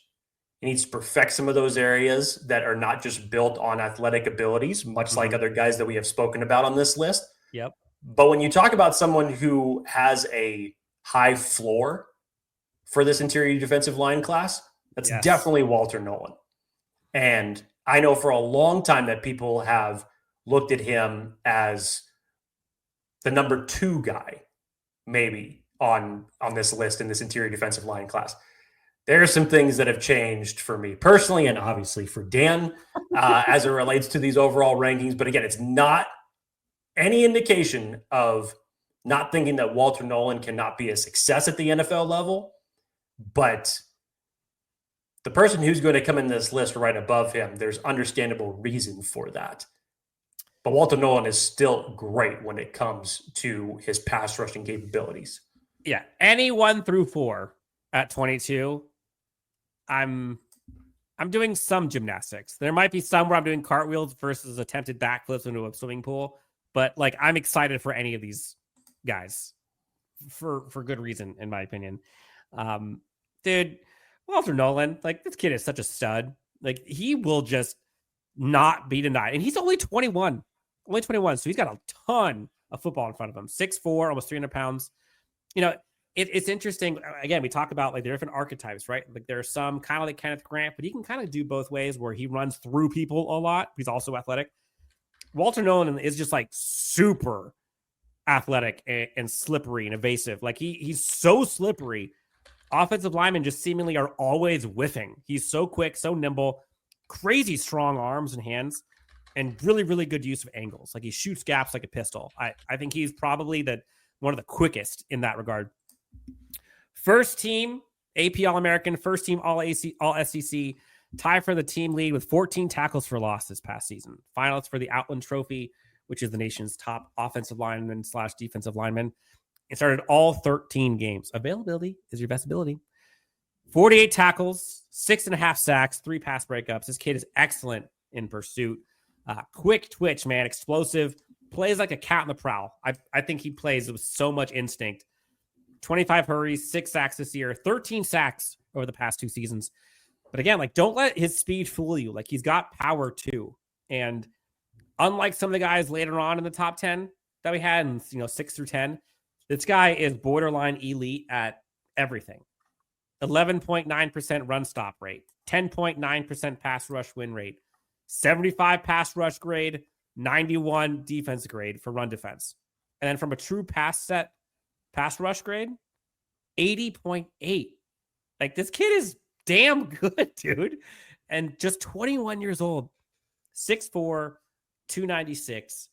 He needs to perfect some of those areas that are not just built on athletic abilities, much like other guys that we have spoken about on this list. Yep. But when you talk about someone who has a high floor for this interior defensive line class, that's definitely Walter Nolen. And I know for a long time that people have looked at him as the number 2 guy, maybe, on this list in this interior defensive line class. There are some things that have changed for me personally, and obviously for Dan, as it relates to these overall rankings. But again, it's not any indication of not thinking that Walter Nolen cannot be a success at the NFL level, but the person who's going to come in this list right above him, there's understandable reason for that. But Walter Nolen is still great when it comes to his pass rushing capabilities. Yeah, any 1 through 4 at 22, I'm doing some gymnastics. There might be some where I'm doing cartwheels versus attempted backflips into a swimming pool, but like I'm excited for any of these guys for good reason, in my opinion. Dude, Walter Nolen, like this kid is such a stud. Like he will just not be denied, and he's only 21, so he's got a ton of football in front of him. 6'4", almost 300 pounds. You know, it's interesting. Again, we talk about like the different archetypes, right? Like there are some kind of like Kenneth Grant, but he can kind of do both ways where he runs through people a lot. He's also athletic. Walter Nolen is just like super athletic and slippery and evasive. Like he's so slippery. Offensive linemen just seemingly are always whiffing. He's so quick, so nimble, crazy strong arms and hands, and really, really good use of angles. Like he shoots gaps like a pistol. I think he's probably one of the quickest in that regard. First team AP All-American, first team All-SEC, tie for the team lead with 14 tackles for loss this past season. Finalists for the Outland Trophy, which is the nation's top offensive lineman / defensive lineman. It started all 13 games. Availability is your best ability. 48 tackles, 6.5 sacks, 3 pass breakups. This kid is excellent in pursuit. Quick twitch, man. Explosive. Plays like a cat in the prowl. I think he plays with so much instinct. 25 hurries, 6 sacks this year, 13 sacks over the past 2 seasons. But again, like don't let his speed fool you. Like he's got power too. And unlike some of the guys later on in the top 10 that we had, and 6 through 10, this guy is borderline elite at everything. 11.9% run stop rate, 10.9% pass rush win rate, 75 pass rush grade, 91 defense grade for run defense. And then from a true pass rush grade, 80.8. Like this kid is damn good, dude. And just 21 years old, 6'4", 296.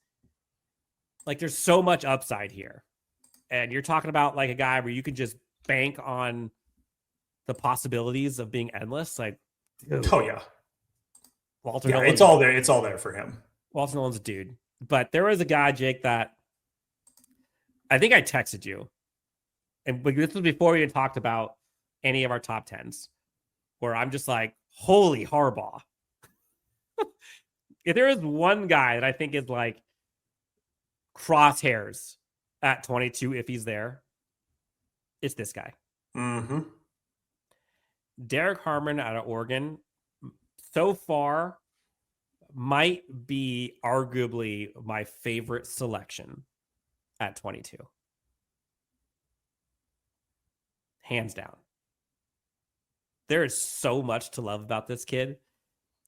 Like there's so much upside here. And you're talking about like a guy where you can just bank on the possibilities of being endless. Like, dude, oh yeah. Walter yeah, Nolen's, it's all there. It's all there for him. Walter Nolen's a dude. But there was a guy, Jake, that I think I texted you. And this was before we had talked about any of our top 10s, where I'm just like, holy Harbaugh. If there is one guy that I think is like crosshairs at 22, if he's there, it's this guy. Mm-hmm. Derrick Harmon out of Oregon, so far, might be arguably my favorite selection at 22. Hands down. there is so much to love about this kid.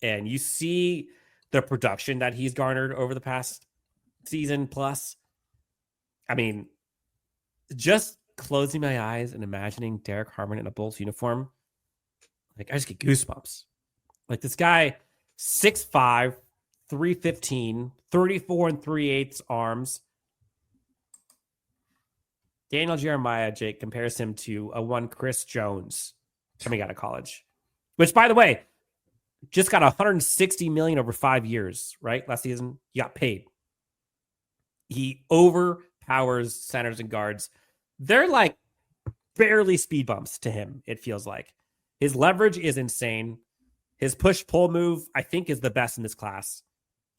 And you see the production that he's garnered over the past season plus. I mean, just closing my eyes and imagining Derrick Harmon in a Bulls uniform, like I just get goosebumps. Like this guy, 6'5", 315, 34 and 3/8 arms. Daniel Jeremiah, Jake, compares him to a one Chris Jones coming out of college, which, by the way, just got $160 million over 5 years, right? Last season, he got paid. He overpowers centers and guards. They're like barely speed bumps to him, it feels like. His leverage is insane. His push-pull move, I think, is the best in this class.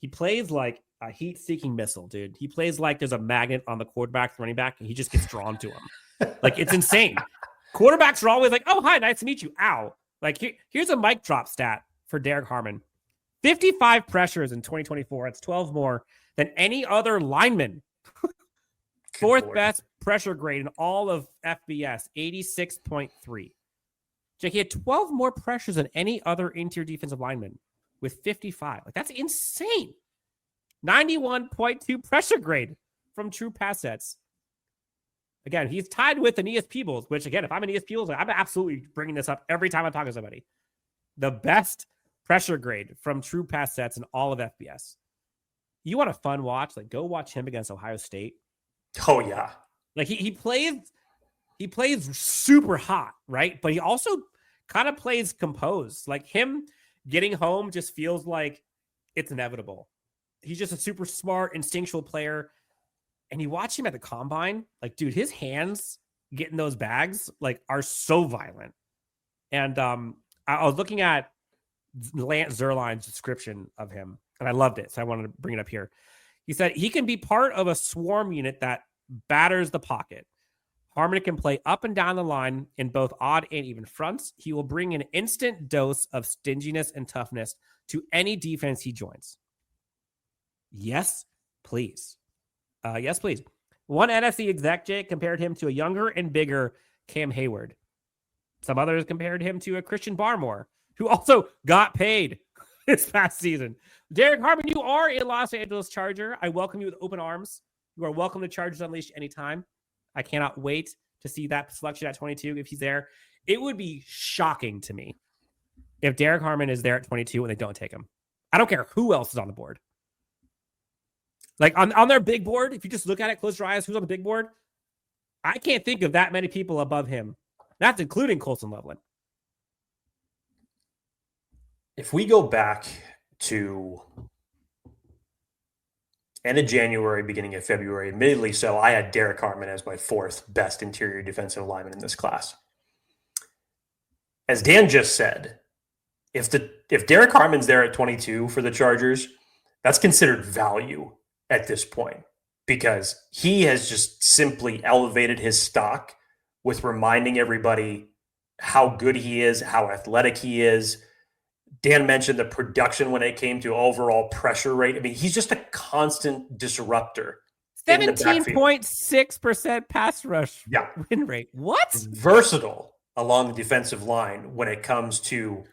He plays like a heat-seeking missile, dude. He plays like there's a magnet on the quarterback, running back, and he just gets drawn to him. Like, it's insane. Quarterbacks are always like, oh, hi, nice to meet you. Ow. Like, here's a mic drop stat for Derrick Harmon. 55 pressures in 2024. That's 12 more than any other lineman. Fourth best pressure grade in all of FBS, 86.3. Jake, he had 12 more pressures than any other interior defensive lineman with 55. Like, that's insane. 91.2 pressure grade from true pass sets. Again, he's tied with Aeneas Peebles, which, again, if I'm Aeneas Peebles, I'm absolutely bringing this up every time I'm talking to somebody. The best pressure grade from true pass sets in all of FBS. You want a fun watch? Like, go watch him against Ohio State. Oh, yeah. Like, he plays super hot, right? But he also kind of plays composed. Like, him getting home just feels like it's inevitable. He's just a super smart, instinctual player. And you watch him at the combine, like, dude, his hands getting those bags, like, are so violent. And I was looking at Lance Zerline's description of him, and I loved it. So I wanted to bring it up here. He said he can be part of a swarm unit that batters the pocket. Harmon can play up and down the line in both odd and even fronts. He will bring an instant dose of stinginess and toughness to any defense he joins. Yes, please. Yes, please. One NFC exec, Jake, compared him to a younger and bigger Cam Hayward. Some others compared him to a Christian Barmore, who also got paid this past season. Derrick Harmon, you are a Los Angeles Charger. I welcome you with open arms. You are welcome to Chargers Unleashed anytime. I cannot wait to see that selection at 22 if he's there. It would be shocking to me if Derrick Harmon is there at 22 and they don't take him. I don't care who else is on the board. Like, on their big board, if you just look at it, close your eyes, who's on the big board? I can't think of that many people above him. That's including Colson Loveland. If we go back to end of January, beginning of February, admittedly so, I had Derrick Harmon as my fourth best interior defensive lineman in this class. As Dan just said, if Derrick Harmon's there at 22 for the Chargers, that's considered value at this point, because he has just simply elevated his stock with reminding everybody how good he is, how athletic he is. Dan mentioned the production when it came to overall pressure rate. I mean, he's just a constant disruptor. 17.6% pass rush win rate. What? Versatile along the defensive line when it comes to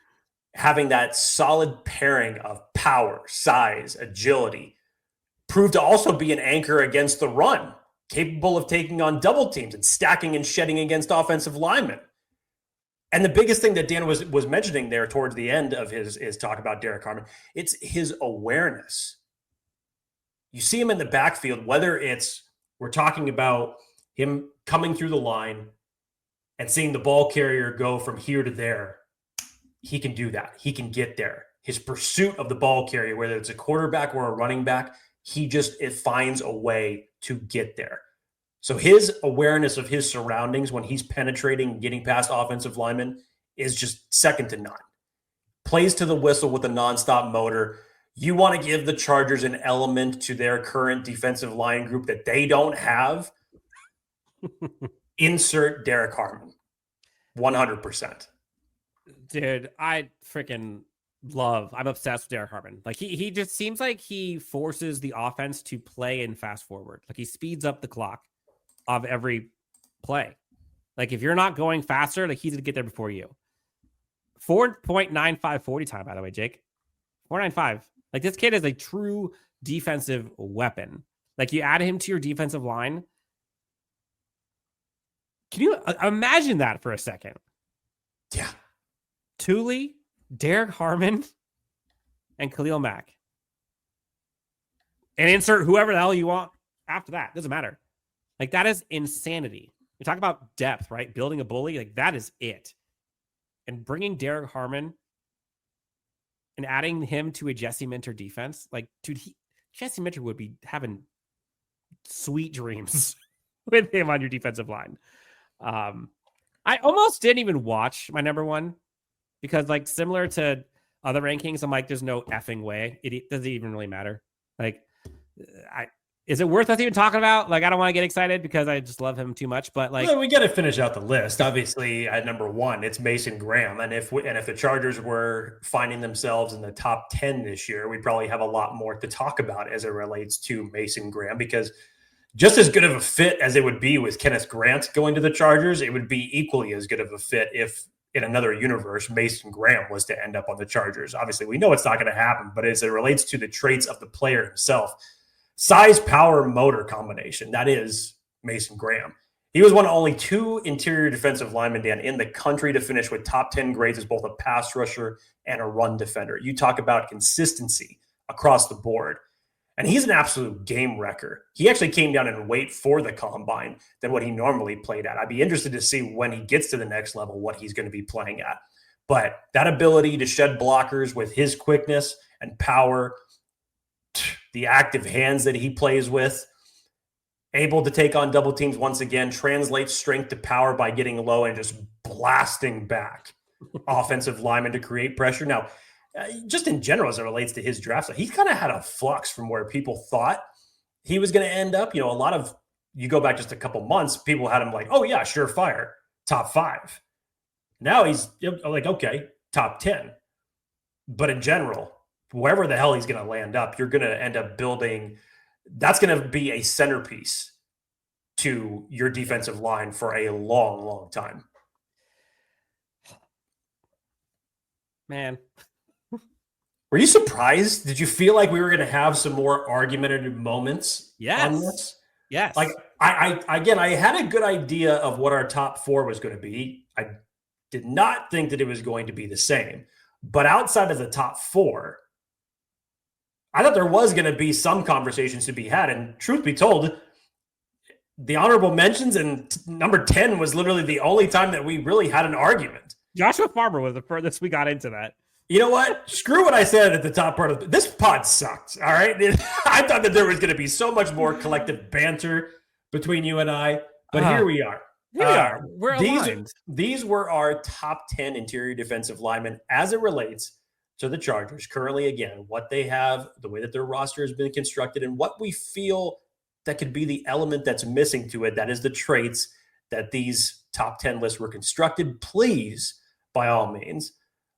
having that solid pairing of power, size, agility. Proved to also be an anchor against the run, capable of taking on double teams and stacking and shedding against offensive linemen. And the biggest thing that Dan was mentioning there towards the end of his talk about Derrick Harmon, it's his awareness. You see him in the backfield, whether it's we're talking about him coming through the line and seeing the ball carrier go from here to there. He can do that. He can get there. His pursuit of the ball carrier, whether it's a quarterback or a running back, it finds a way to get there. So his awareness of his surroundings when he's penetrating and getting past offensive linemen is just second to none. Plays to the whistle with a nonstop motor. You want to give the Chargers an element to their current defensive line group that they don't have? Insert Derrick Harmon. 100%. Dude, I'm obsessed with Derrick Harmon. Like, he just seems like he forces the offense to play and fast forward. Like, he speeds up the clock of every play. Like, if you're not going faster, like, he's gonna get there before you. 4.95 40 time, by the way, Jake. 4.95. Like, this kid is a true defensive weapon. Like, you add him to your defensive line. Can you imagine that for a second? Yeah. Thule, Derrick Harmon, and Khalil Mack. And insert whoever the hell you want after that. Doesn't matter. Like, that is insanity. We talk about depth, right? Building a bully. Like, that is it. And bringing Derrick Harmon and adding him to a Jesse Minter defense. Like, dude, Jesse Minter would be having sweet dreams with him on your defensive line. I almost didn't even watch my number one because, like, similar to other rankings, I'm like, there's no effing way. It doesn't even really matter. Like, is it worth us even talking about? Like, I don't want to get excited because I just love him too much. But, like, well, we got to finish out the list. Obviously, at number one, it's Mason Graham, and if the Chargers were finding themselves in the top 10 this year, we probably have a lot more to talk about as it relates to Mason Graham, because just as good of a fit as it would be with Kenneth Grant going to the Chargers, it would be equally as good of a fit if, in another universe, Mason Graham was to end up on the Chargers. Obviously, we know it's not going to happen, but as it relates to the traits of the player himself, size, power, motor combination, that is Mason Graham. He was one of only 2 interior defensive linemen, Dan, in the country to finish with top 10 grades as both a pass rusher and a run defender. You talk about consistency across the board. And he's an absolute game wrecker. He actually came down in weight for the combine than what he normally played at. I'd be interested to see when he gets to the next level what he's going to be playing at. But that ability to shed blockers with his quickness and power, the active hands that he plays with, able to take on double teams once again, translates strength to power by getting low and just blasting back offensive linemen to create pressure. Now, just in general, as it relates to his draft, so he's kind of had a flux from where people thought he was going to end up. You know, a lot of, you go back just a couple months, people had him like, oh yeah, surefire, top 5. Now he's like, okay, top 10. But in general, wherever the hell he's going to land up, you're going to end up building, that's going to be a centerpiece to your defensive line for a long, long time. Man. Were you surprised? Did you feel like we were going to have some more argumentative moments on this? Yes. Like, I had a good idea of what our top 4 was going to be. I did not think that it was going to be the same. But outside of the top 4, I thought there was going to be some conversations to be had. And truth be told, the honorable mentions and number 10 was literally the only time that we really had an argument. Joshua Farmer was the furthest we got into that. You know what? Screw what I said at the top part of this pod sucked. All right. I thought that there was going to be so much more collective banter between you and I, but here we are. Here we are. We're aligned. These were our top 10 interior defensive linemen as it relates to the Chargers. Currently, again, what they have, the way that their roster has been constructed, and what we feel that could be the element that's missing to it. That is the traits that these top 10 lists were constructed. Please, by all means,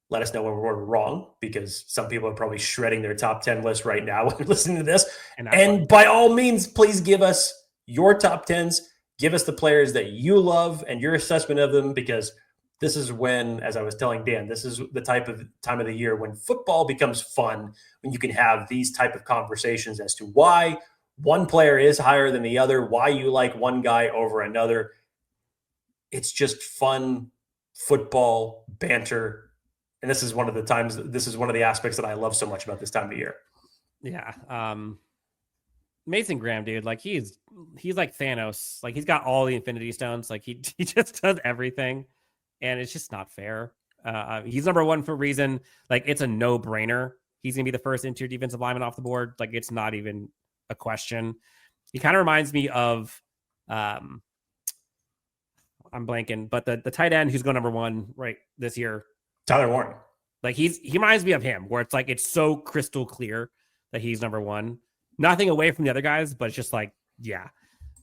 let us know when we're wrong, because some people are probably shredding their top 10 list right now when listening to this. And by all means, please give us your top 10s. Give us the players that you love and your assessment of them, because this is when, as I was telling Dan, this is the type of time of the year when football becomes fun, when you can have these type of conversations as to why one player is higher than the other, why you like one guy over another. It's just fun football banter. And this is one of the aspects that I love so much about this time of year. Yeah. Mason Graham, dude, like he's like Thanos. Like, he's got all the Infinity Stones. Like, he just does everything. And it's just not fair. He's number 1 for a reason. Like, it's a no-brainer. He's going to be the first interior defensive lineman off the board. Like, it's not even a question. He kind of reminds me of, I'm blanking, but the tight end who's going number 1 right this year, Tyler Warren. Like, he reminds me of him, where it's like, it's so crystal clear that he's number 1. Nothing away from the other guys, but it's just like, yeah.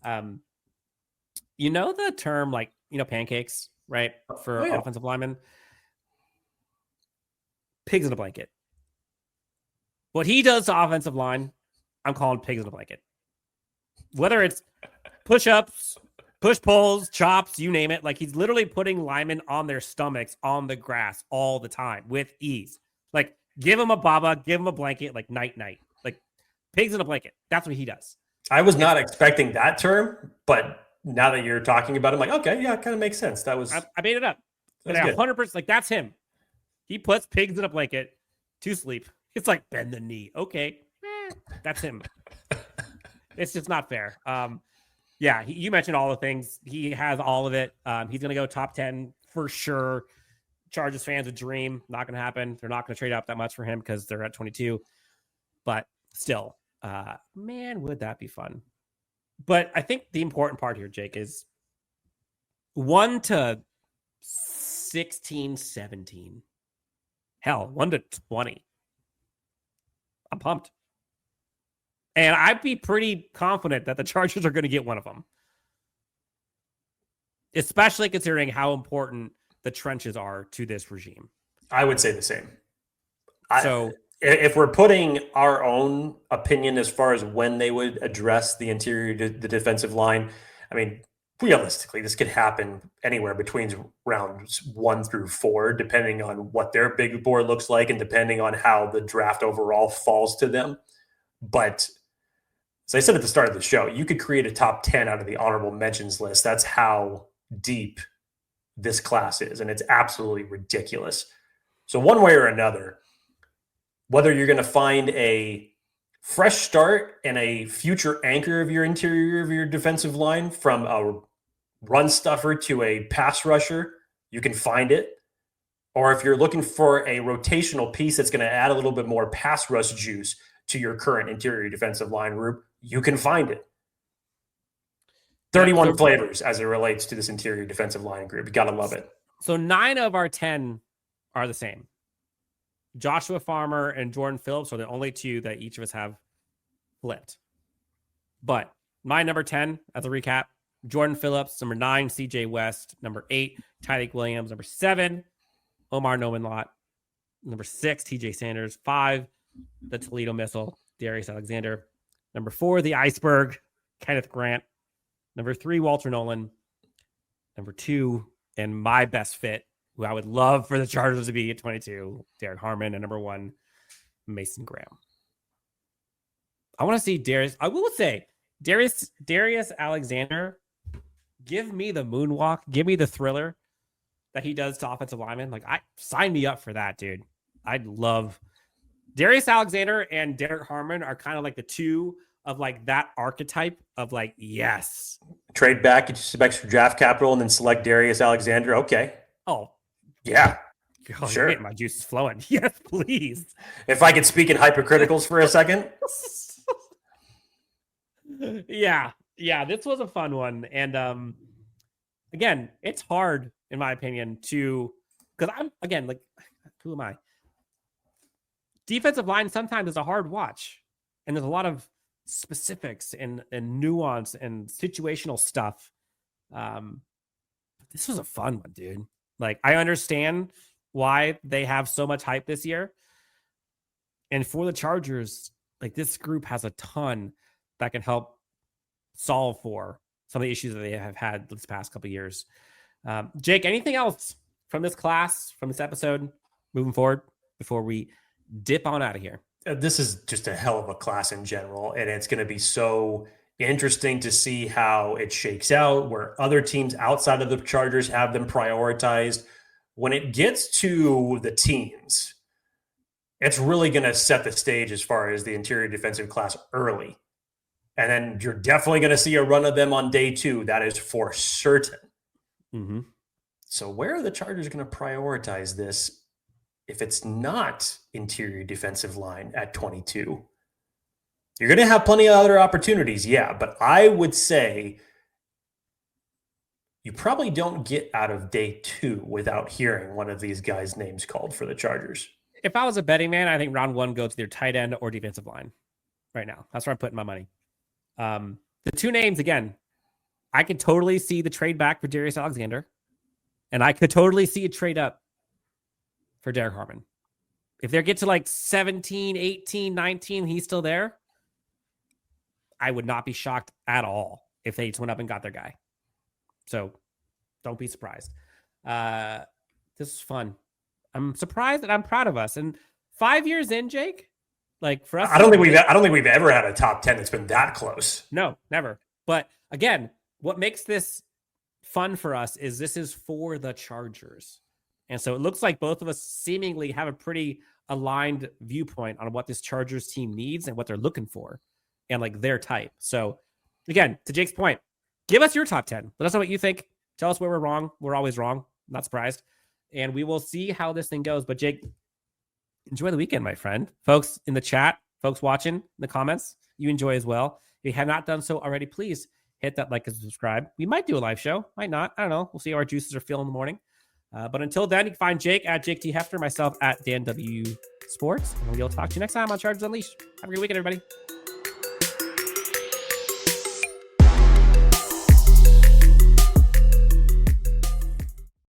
You know the term, like, pancakes, right? For offensive linemen. Pigs in a blanket. What he does to offensive line, I'm calling pigs in a blanket. Whether it's push-ups, push pulls, chops, you name it. Like he's literally putting linemen on their stomachs on the grass all the time with ease. Like give him a baba, give him a blanket, like night. Like pigs in a blanket. That's what he does. I was not expecting that term, but now that you're talking about it, I'm like, okay, yeah, it kind of makes sense. That was I made it up. But good. 100%, like that's him. He puts pigs in a blanket to sleep. It's like bend the knee. Okay. That's him. It's just not fair. Yeah, you mentioned all the things. He has all of it. He's going to go top 10 for sure. Chargers fans would dream. Not going to happen. They're not going to trade up that much for him because they're at 22. But still, man, would that be fun. But I think the important part here, Jake, is 1 to 16, 17. Hell, 1 to 20. I'm pumped. And I'd be pretty confident that the Chargers are going to get one of them. Especially considering how important the trenches are to this regime. I would say the same. So if we're putting our own opinion as far as when they would address the interior, the defensive line, I mean, realistically, this could happen anywhere between rounds 1 through 4, depending on what their big board looks like and depending on how the draft overall falls to them. But as I said at the start of the show, you could create a top 10 out of the honorable mentions list. That's how deep this class is, and it's absolutely ridiculous. So one way or another, whether you're going to find a fresh start and a future anchor of your interior of your defensive line from a run stuffer to a pass rusher, you can find it. Or if you're looking for a rotational piece that's going to add a little bit more pass rush juice to your current interior defensive line group, you can find it. 31 flavors as it relates to this interior defensive line group. You got to love it. So 9 of our 10 are the same. Joshua Farmer and Jordan Phillips are the only 2 that each of us have flipped. But my number 10, as a recap, Jordan Phillips, number 9, CJ West, number 8, Tyleik Williams, number 7, Omarr Norman-Lott, number 6, TJ Sanders, 5, the Toledo Missile, Darius Alexander, number 4, the Iceberg, Kenneth Grant, number 3, Walter Nolen, number 2, and my best fit, who I would love for the Chargers to be at 22, Derrick Harmon, and number 1, Mason Graham. I want to see Darius. I will say, Darius Alexander, give me the moonwalk, give me the thriller that he does to offensive linemen. Like, sign me up for that, dude. I'd love Darius Alexander and Derrick Harmon are kind of like the 2 of like that archetype of like, yes. Trade back, get you some extra draft capital, and then select Darius Alexander. Okay. Oh, yeah. God, sure. My juice is flowing. Yes, please. If I could speak in hypercriticals for a second. Yeah. This was a fun one. And again, it's hard, in my opinion, because I'm, again, like, who am I? Defensive line sometimes is a hard watch. And there's a lot of specifics and nuance and situational stuff. This was a fun one, dude. Like, I understand why they have so much hype this year. And for the Chargers, like, this group has a ton that can help solve for some of the issues that they have had this past couple of years. Jake, anything else from this class, from this episode, moving forward before we dip on out of here? This is just a hell of a class in general, and it's going to be so interesting to see how it shakes out, where other teams outside of the Chargers have them prioritized. When it gets to the teams, it's really going to set the stage as far as the interior defensive class early. And then you're definitely going to see a run of them on day 2. That is for certain. Mm-hmm. So where are the Chargers going to prioritize this if it's not interior defensive line at 22? You're going to have plenty of other opportunities, yeah, but I would say you probably don't get out of day 2 without hearing one of these guys' names called for the Chargers. If I was a betting man, I think round 1 goes to their tight end or defensive line right now. That's where I'm putting my money. The 2 names, again, I could totally see the trade back for Darius Alexander, and I could totally see a trade up for Derrick Harmon. If they get to like 17, 18, 19, he's still there, I would not be shocked at all if they just went up and got their guy. So don't be surprised. This is fun. I'm surprised and I'm proud of us. And 5 years in, Jake, like for us, I don't think we've ever had a top 10 that's been that close. No, never. But again, what makes this fun for us is this is for the Chargers. And so it looks like both of us seemingly have a pretty aligned viewpoint on what this Chargers team needs and what they're looking for and like their type. So again, to Jake's point, give us your top 10. Let us know what you think. Tell us where we're wrong. We're always wrong. Not surprised. And we will see how this thing goes. But Jake, enjoy the weekend, my friend. Folks in the chat, folks watching in the comments, you enjoy as well. If you have not done so already, please hit that like and subscribe. We might do a live show. Might not. I don't know. We'll see how our juices are feeling in the morning. But until then, you can find Jake at Jake T. Hefner, myself at Dan W. Sports. And we'll talk to you next time on Chargers Unleashed. Have a great weekend, everybody.